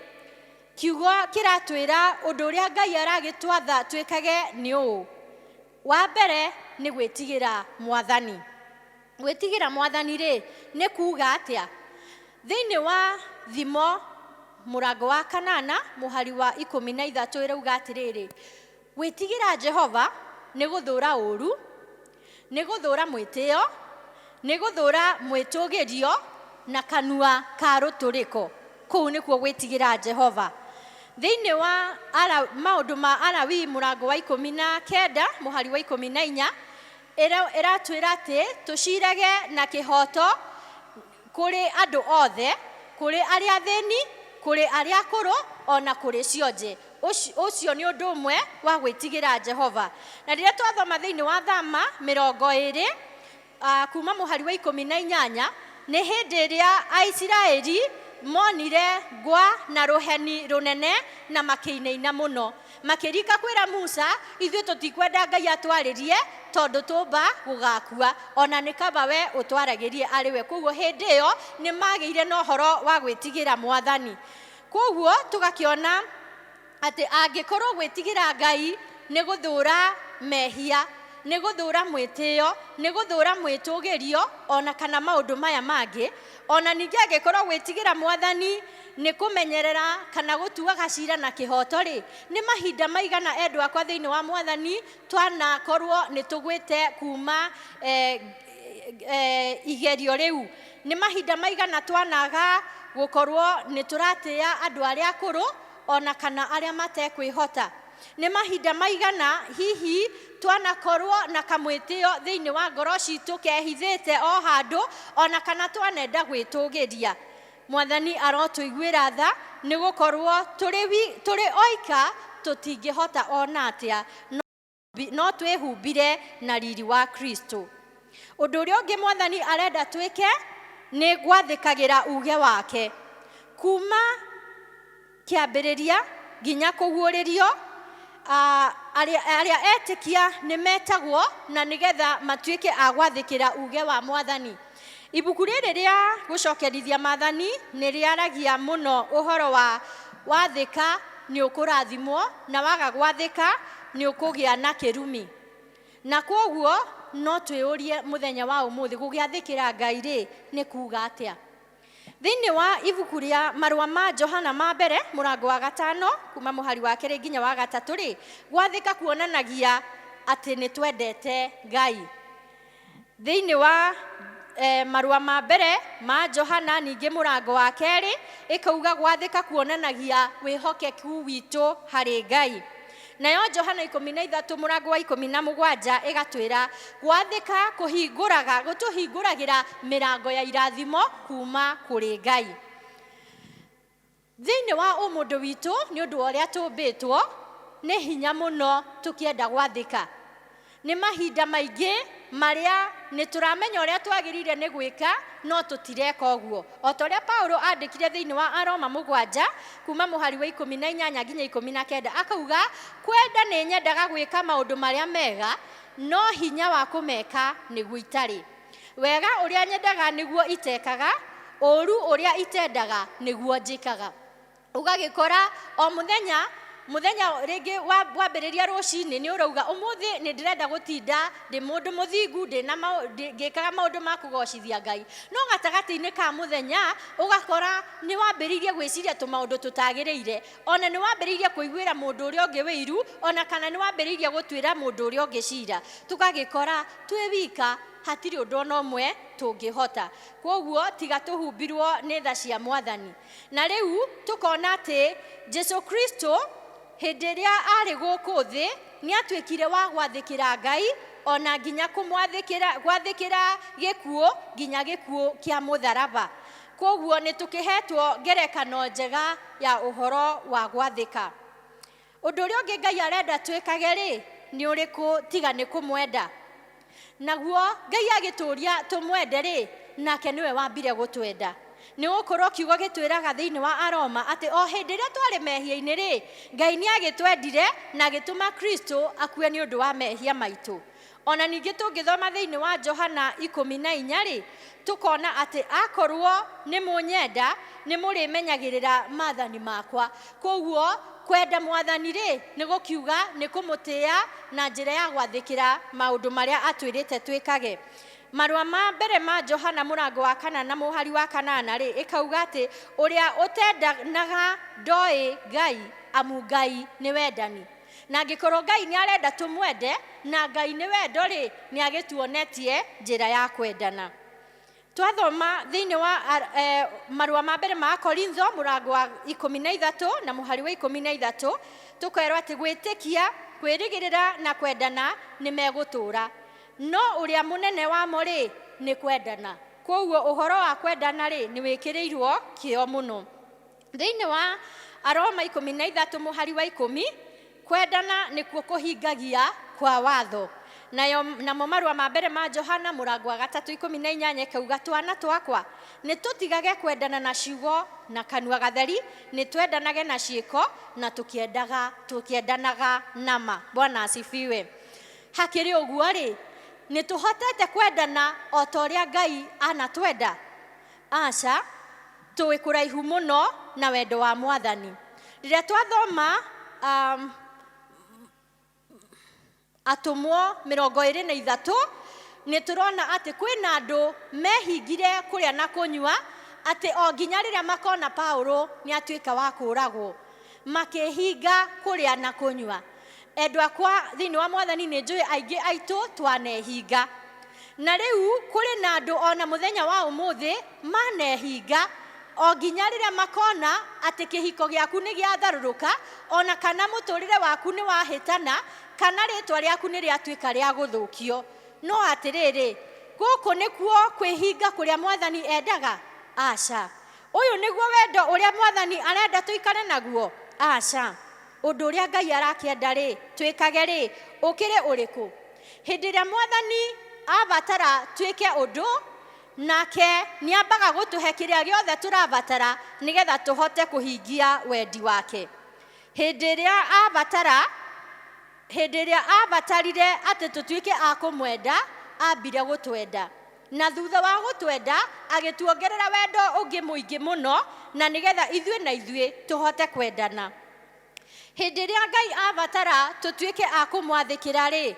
kiugo kĩratwĩra ũndũ ũrĩa Ngai aragĩtwatha twĩkage nĩ ũũ. Wa mbere nĩ gwĩtigĩra Mwathani. Gwĩtigĩra Mwathani rĩ, nĩ kuuga atĩa? Thĩinĩ wa Thimo mũrango wa 8 mũhari wa 13 ĩrauga atĩrĩrĩ, gwĩtigĩra Jehova nĩ gũthũra ũũru, nĩ gũthũra mwĩtĩo, nĩ gũthũra mwĩtũgĩrio na kanua ka rũtũrĩko. Kũu nĩkuo gwĩtigĩra Jehova. Thĩinĩ wa maũndũ ma Alawii mũrango wa 19 mũhari wa 14 ĩratwĩra atĩ tũcirage na kĩhoto kũrĩ andũ othe, kũrĩ arĩa athĩni, kũrĩ arĩa akũrũ, ona kũrĩ cionje. Ũcio nĩ ũndũ ũmwe wa gwĩtigĩra Jehova. Na rĩrĩa twathoma thĩinĩ wa Thama 20 kuma mũhari wa 18, nĩ hĩndĩ ĩrĩa Aisiraeli monire ngwa na rũheni rũnene na makĩinaina mũno, makĩrika kwĩra Musa, ithuĩ tũtikwenda Ngai atwarĩrie tondũ tũmba gũgakua, ona nĩ kaba we ũtwaragĩrie arĩ we. Koguo hĩndĩ ĩyo nĩ magĩire na ũhoro wa gwĩtigĩra Mwathani. Koguo tũgakĩona atĩ angĩkorwo gwĩtigĩra Ngai nĩ gũthũra mehia, nĩ gũthũra mwĩtĩo, nĩ gũthũra mwĩtũgĩrio, ona kana maũndũ maya mangĩ, ona ningĩ angĩkorwo gwĩtigĩra Mwathani nĩ kũmenyerera kana gũtuaga cira na kĩhoto rĩ, nĩ mahinda maigana endwa akwa thĩinĩ wa Mwathani twanakorwo nĩ tũgwĩte kuma igerio rĩu? Nĩ mahinda maigana twanaga gũkorwo nĩ tũratĩa andũ arĩa akũrũ ona kana arĩa matekwĩhota? Nĩ mahinda maigana hihi twanakorwo na kamwĩtĩo thĩinĩ wa ngoro citũ kehithĩte o handũ, ona kana twanenda gwĩtũgĩria? Mwathani arotũiguĩra tha, nĩ gũkorwo tũrĩ oika tũtingĩhota ona atĩa, no twĩhumbire na riri wa Kristo. Ũndũ ũrĩa ũngĩ Mwathani arenda twĩke nĩ gwathĩkagĩra uge wake. Kuma kĩambĩrĩria nginya kũguũrĩrio, arĩa etĩkia nĩ metagwo na nĩgetha matuĩke a gwathĩkĩra uge wa Mwathani. Ibuku rĩrĩ rĩa gũcokerithia Maathani nĩ rĩaragia mũno ũhoro wa wathĩka nĩ ũkũrathimwo, na waga gwathĩka nĩ ũkũgĩa na kĩrumi. Na koguo no twĩũrie mũthenya wa ũmũthĩ, gũgĩathĩkĩra Ngai rĩ nĩ kuuga atĩa? Thĩinĩ wa ibuku rĩa marũa ma Johana ma mbere mũrango wa 5 kuma mũhari wa 2 nginya wa 3 rĩ, gwathĩka kuonanagia atĩ nĩ twendete Ngai. Thĩinĩ wa marũa ma mbere ma Johana ningĩ mũrango wa 2 ĩkauga gwathĩka kuonanagia wĩhokeku witũ harĩ Ngai. Nayo Johana 13 mũrango wa 17 ĩgatwĩra gwathĩka gũtũhingũragĩra mĩrango ya irathimo kuma kũrĩ Ngai. Thĩinĩ wa ũmũndũ witũ nĩ ũndũ ũrĩa tũmbĩtwo, nĩ hinya mũno tũkĩenda gwathĩka. Nĩ mahinda maingĩ marĩa nĩ tũramenya ũrĩa twagĩrĩire nĩ gwĩka, no tũtireka ũguo. O ta ũrĩa Paulo andĩkire thĩinĩ wa Aroma 7 kuma mũhari wa 18 nginya 19 akauga, kwenda nĩ nyendaga gwĩka maũndũ marĩa mega, no hinya wa kũmeka nĩguo itarĩ. Wega ũrĩa nyendaga nĩguo itekaga, ũũru ũrĩa itendaga nĩguo njĩkaga. Ũgagĩkora o mũthenya rĩngĩ wambĩrĩria rũcinĩ nĩ ũrauga ũmũthĩ nĩ ndĩrenda gũtinda ndĩ mũndũ mũthingu, ngĩkaga maũndũ ma kũgocithia Ngai. No gatagatĩ-inĩ ka mũthenya ũgakora nĩ wambĩrĩirie gwĩciria tũmaũndũ tũtagĩrĩire, ona nĩ wambĩrĩirie kũiguĩra mũndũ ũrĩa ũngĩ wĩiru, ona kana nĩ wambĩrĩirie gũtuĩra mũndũ ũrĩa ũngĩ cira. Tũgagĩkora twĩ wika, hatirĩ ũndũ ona ũmwe tũngĩhota. Koguo tiga tũhumbirwo nĩ tha cia Mwathani. Na rĩu tũkona atĩ Jesũ Kristo hĩndĩ ĩrĩa arĩ gũkũ thĩ nĩ atuĩkire wa gwathĩkĩra Ngai, ona nginya gwathĩkĩra gĩkuũ, nginya gĩkuũ kĩa mũtharaba. Koguo nĩ tũkĩhetwo ngerekano njega ya ũhoro wa gwathĩka. Ũndũ ũrĩa ũngĩ Ngai arenda twĩkage rĩ, nĩ ũrĩkũ tiga nĩ kũmwenda? Naguo Ngai agĩtũũria tũmwende rĩ, nake nĩwe wambire gũtwenda. Nĩ gũkorwo kiugo gĩtwĩraga thĩinĩ wa Aroma atĩ o hĩndĩ ĩrĩa twarĩ mehia-inĩ rĩ, Ngai nĩ agĩtwendire na agĩtũma Kristo akue nĩ ũndũ wa mehia maitũ. Ona ningĩ tũngĩthoma thĩinĩ wa Johana 14 rĩ, tũkona atĩ akorwo nĩ mũnyenda nĩ mũrĩmenyagĩrĩra maathani makwa. Koguo kwenda Mwathani rĩ nĩ gũkiuga nĩ kũmũtĩĩa na njĩra ya gwathĩkĩra maũndũ marĩa atwĩrĩte twĩkage. Marũa ma mbere ma Johana mũrango wa 4 na mũhari wa 8 rĩ, ĩkauga atĩ ũrĩa ũtendanaga ndoĩ Ngai, amu Ngai nĩ wendani. Na angĩkorwo Ngai nĩ arenda tũmwende na Ngai nĩ wendo rĩ, nĩ agĩtuonetie njĩra ya kwendana. Twathoma thĩinĩ wa marũa ma mbere ma Korintho mũrango wa 13 na mũhari wa 13 tũkerwo atĩ gwĩtĩkia, kwĩrĩgĩrĩra na kwendana nĩ megũtũũra. no uria munene wamo rĩ nĩ kwendana. Koguo ũhoro wa kwendana rĩ nĩ wĩkĩrĩirwo kĩo mũno. Thĩinĩ wa Aroma 13 mũhari wa 10, kwendana nĩkuo kũhingagia kwa watho. Namo marũa ma mbere ma Johana mũrango wa 3:18 kauga twana twakwa nĩ tũtigage kwendana na ciugo na kanua gatheri, nĩ twendanage na ciĩko na tũkĩendanaga nama. Bwana asifiwe. Hakĩrĩ ũguo rĩ nĩ tũhotete kwendana o ta ũrĩa Ngai anatwenda? Aca, tũĩ kũraihu mũno na wendo wa Mwathani. Rĩrĩa twathoma Atumwo 23 nĩ tũrona atĩ kwĩna andũ mehingire kũrĩa na kũnyua, atĩ o nginya rĩrĩa makona Paulo nĩ atuĩka wa kũragwo, makĩhinga kũrĩa na kũnyua. Endwa kwa thĩinĩ wa Mwathani nĩ njũĩ aingĩ aitũ twanehinga, na rĩu kũrĩ na andũ ona mũthenya wa ũmũthĩ manehinga o nginya rĩrĩa makona atĩ kĩhiko gĩaku nĩ gĩatharũrũka, ona kana mũtũrĩre waku nĩ wahĩtana, kana rĩtwa rĩaku nĩ rĩatuĩka rĩa gũthũkio. No atĩrĩrĩ, gũkũ nĩkuo kwĩhinga kũrĩa Mwathani endaga? Aca. Ũyũ nĩguo wendo ũrĩa Mwathani arenda tũikare naguo? Aca. Ũndũ ũrĩa Ngai arakĩenda rĩ twĩkage rĩ ũkĩrĩ ũrĩkũ? Hĩndĩ ĩrĩa Mwathani abatara twĩke ũndũ, nake nĩ ambaga gũtũhe kĩrĩa gĩothe tũrabatara nĩgetha tũhote kũhingia wendi wake. Hĩndĩ ĩrĩa abatarire atĩ tũtuĩke a kũmwenda, ambire gũtwenda, na thutha wa gũtwenda agĩtuongerera wendo ũngĩ mũingĩ mũno, na nĩgetha ithuĩ tũhote kwendana. Hĩndĩ ĩrĩa Ngai abatara tũtuĩke a kũmwathĩkĩra rĩ,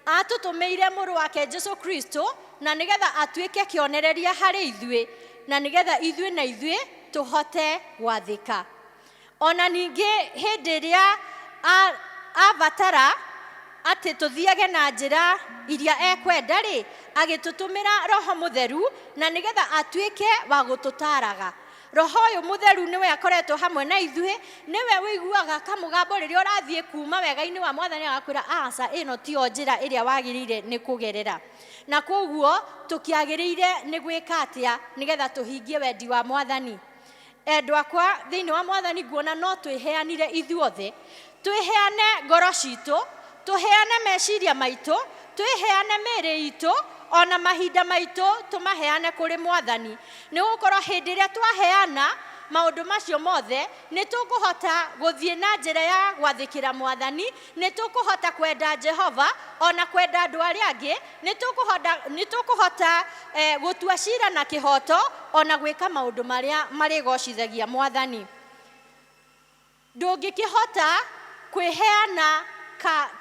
atũtũmĩire mũrũ wake Jesũ Kristo, na nĩgetha atuĩke kĩonereria harĩ ithuĩ, na nĩgetha ithuĩ tũhote gwathĩka. Ona ningĩ hĩndĩ ĩrĩa abatara atĩ tũthiage na njĩra iria ekwenda rĩ, agĩtũtũmĩra Roho Mũtheru, na nĩgetha atuĩke wa gũtũtaraga. Roho ũyũ Mũtheru nĩwe akoretwo hamwe na ithuĩ, nĩwe wĩiguaga kamũgambo rĩrĩa ũrathiĩ kuma wega-inĩ wa Mwathani, agakwĩra aca, ĩno tiyo njĩra ĩrĩa wagĩrĩire nĩ kũgerera. Na koguo tũkĩagĩrĩire nĩ gwĩka atĩa nĩgetha tũhingie wendi wa Mwathani? Endwa kwa thĩinĩ wa Mwathani nguona no twĩheanire ithuothe, twĩheane ngoro citũ, tũheane meciria maitũ, twĩheane mĩĩrĩ itũ, ona mahinda maitũ tũmaheane kũrĩ Mwathani. Nĩ gũkorwo hĩndĩ ĩrĩa twaheana maũndũ macio mothe, nĩ tũkũhota gũthiĩ na njĩra ya gwathĩkĩra Mwathani, nĩ tũkũhota kwenda Jehova, ona kwenda andũ arĩa angĩ, nĩ tũkũhota gũtua ciira na kĩhoto, ona gwĩka maũndũ marĩa marĩgocithagia Mwathani. Ndũngĩkĩhota kwĩheana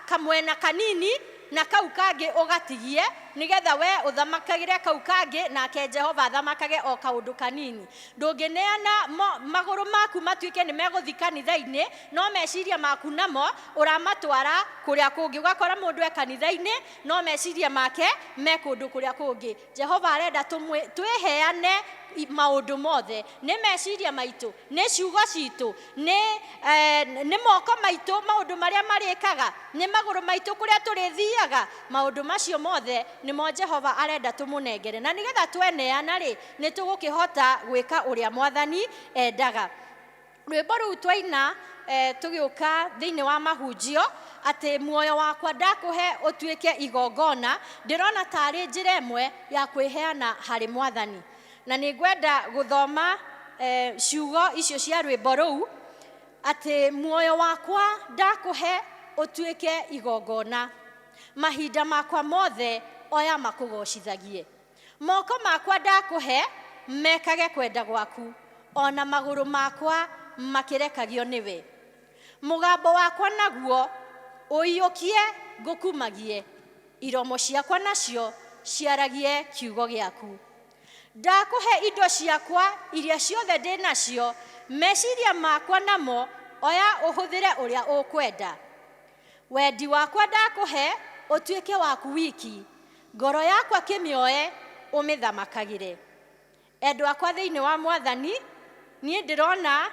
kamwena kanini na kau kangĩ ũgatigie, nĩgetha we ũthamakagĩre kau kangĩ nake Jehova athamakage o kaũndũ kanini. Ndũngĩneana magũrũ maku matuĩke nĩ megũthiĩ kanitha-inĩ, no meciria maku namo ũramatwara kũrĩa kũngĩ. Ũgakora mũndũ e kanitha-inĩ no meciria make me kũndũ kũrĩa kũngĩ. Jehova arenda twĩheane maũndũ mothe, nĩ meciria maitũ, nĩ ciugo citũ, nĩ moko maitũ, maũndũ marĩa marĩkaga, nĩ magũrũ maitũ kũrĩa tũrĩthiaga. Maũndũ macio mothe nĩmo Jehova arenda tũmũnengere, na nĩgetha tweneana rĩ nĩ tũgũkĩhota gwĩka ũrĩa Mwathani endaga. Rwĩmbo rũu twaina tũgĩũka thĩinĩ wa mahunjio atĩ muoyo wakwa ndakũhe ũtuĩke igongona, ndĩrona tarĩ njĩra ĩmwe ya kwĩheana harĩ Mwathani. Na nĩ ngwenda gũthoma ciugo icio cia rwĩmbo rũu atĩ muoyo wakwa ndakũhe ũtuĩke igongona, mahinda makwa mothe oya makũgocithagie. Moko makwa ndakũhe mekage kwenda gwaku, ona magũrũ makwa makĩrekagio nĩwe. Mũgambo wakwa naguo ũiyũkie ngũkumagie, iromo ciakwa nacio ciaragie kiugo gĩaku. Ndakũhe indo ciakwa iria ciothe ndĩ nacio, meciria makwa namo oya ũhũthĩre ũrĩa ũkwenda. Wendi wakwa ndakũhe ũtuĩke waku wiki, ngoro yakwa kĩmĩoe ũmĩthamakagĩre. Endwa akwa thĩinĩ wa Mwathani, niĩ ndĩrona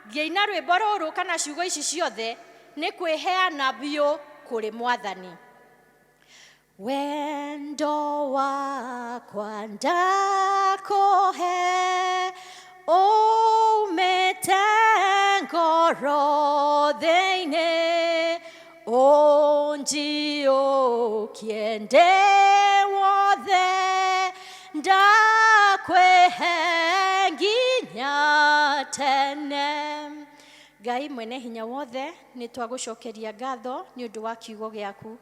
ngĩina rwĩmbo rũrũ kana ciugo ici ciothe nĩ kwĩheana biũ kũrĩ Mwathani. wendo wakwa ndakuhe umite ngoro thĩinĩ ũnjiũkie ndĩ wothe ndakwĩhe nginya tene. Ngai mwene hinya wothe nĩ twagũcokeria ngatho nĩ ũndũ wa kiugo gĩaku.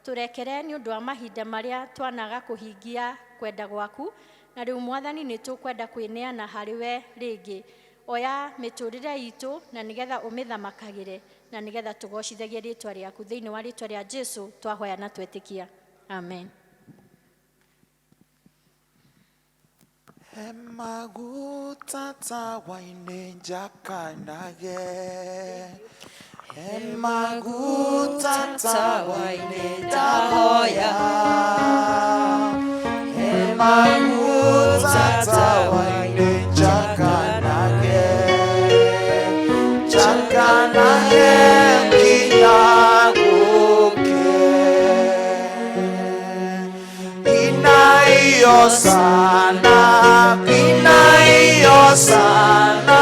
Tũrekere nĩ ũndũ wa mahinda marĩa twanaga kũhingia kwenda gwaku, na rĩu Mwathani nĩ tũkwenda kwĩneana harĩ we rĩngĩ. Oya mĩtũrĩre itũ na nĩgetha ũmĩthamakagĩre na nĩgetha tũgocithagie rĩtwa rĩaku thĩinĩ wa rĩtwa rĩa Jesũ twahoya na twetĩkia. Amen. Maguta tawa-inĩ njakanage, maguta tawa-inĩ ndahoya, maguta tawa-inĩ njakanage, njakanage nginya gũke. Inayo sana, inayo sana,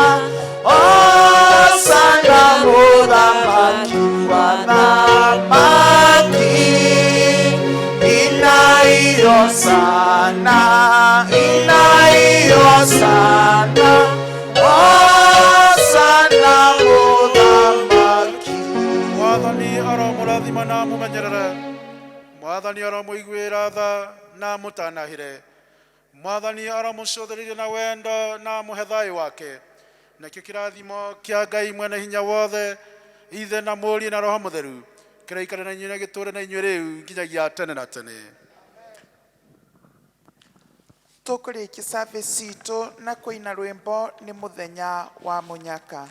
oh sana muthamaki wa thamaki. Inayo sana, inayo sana, oh sana muthamaki. Mwathani aramũrathima na mũmenyerere, Mwathani aramũiguĩra tha na mũtanahĩre, Mwathani aramũcũthĩrĩrie na wendo na mũhe thayũ wake. Nakĩo kĩrathimo kĩa Ngai mwene hinya wothe, Ithe na Mũriũ na Roho Mũtheru, kĩroikare na inyuĩ na gĩtũũre na inyuĩ rĩu nginyagia tene na tene. Tũkũrĩkia service itũ na kũina rwĩmbo nĩ mũthenya wa mũnyaka.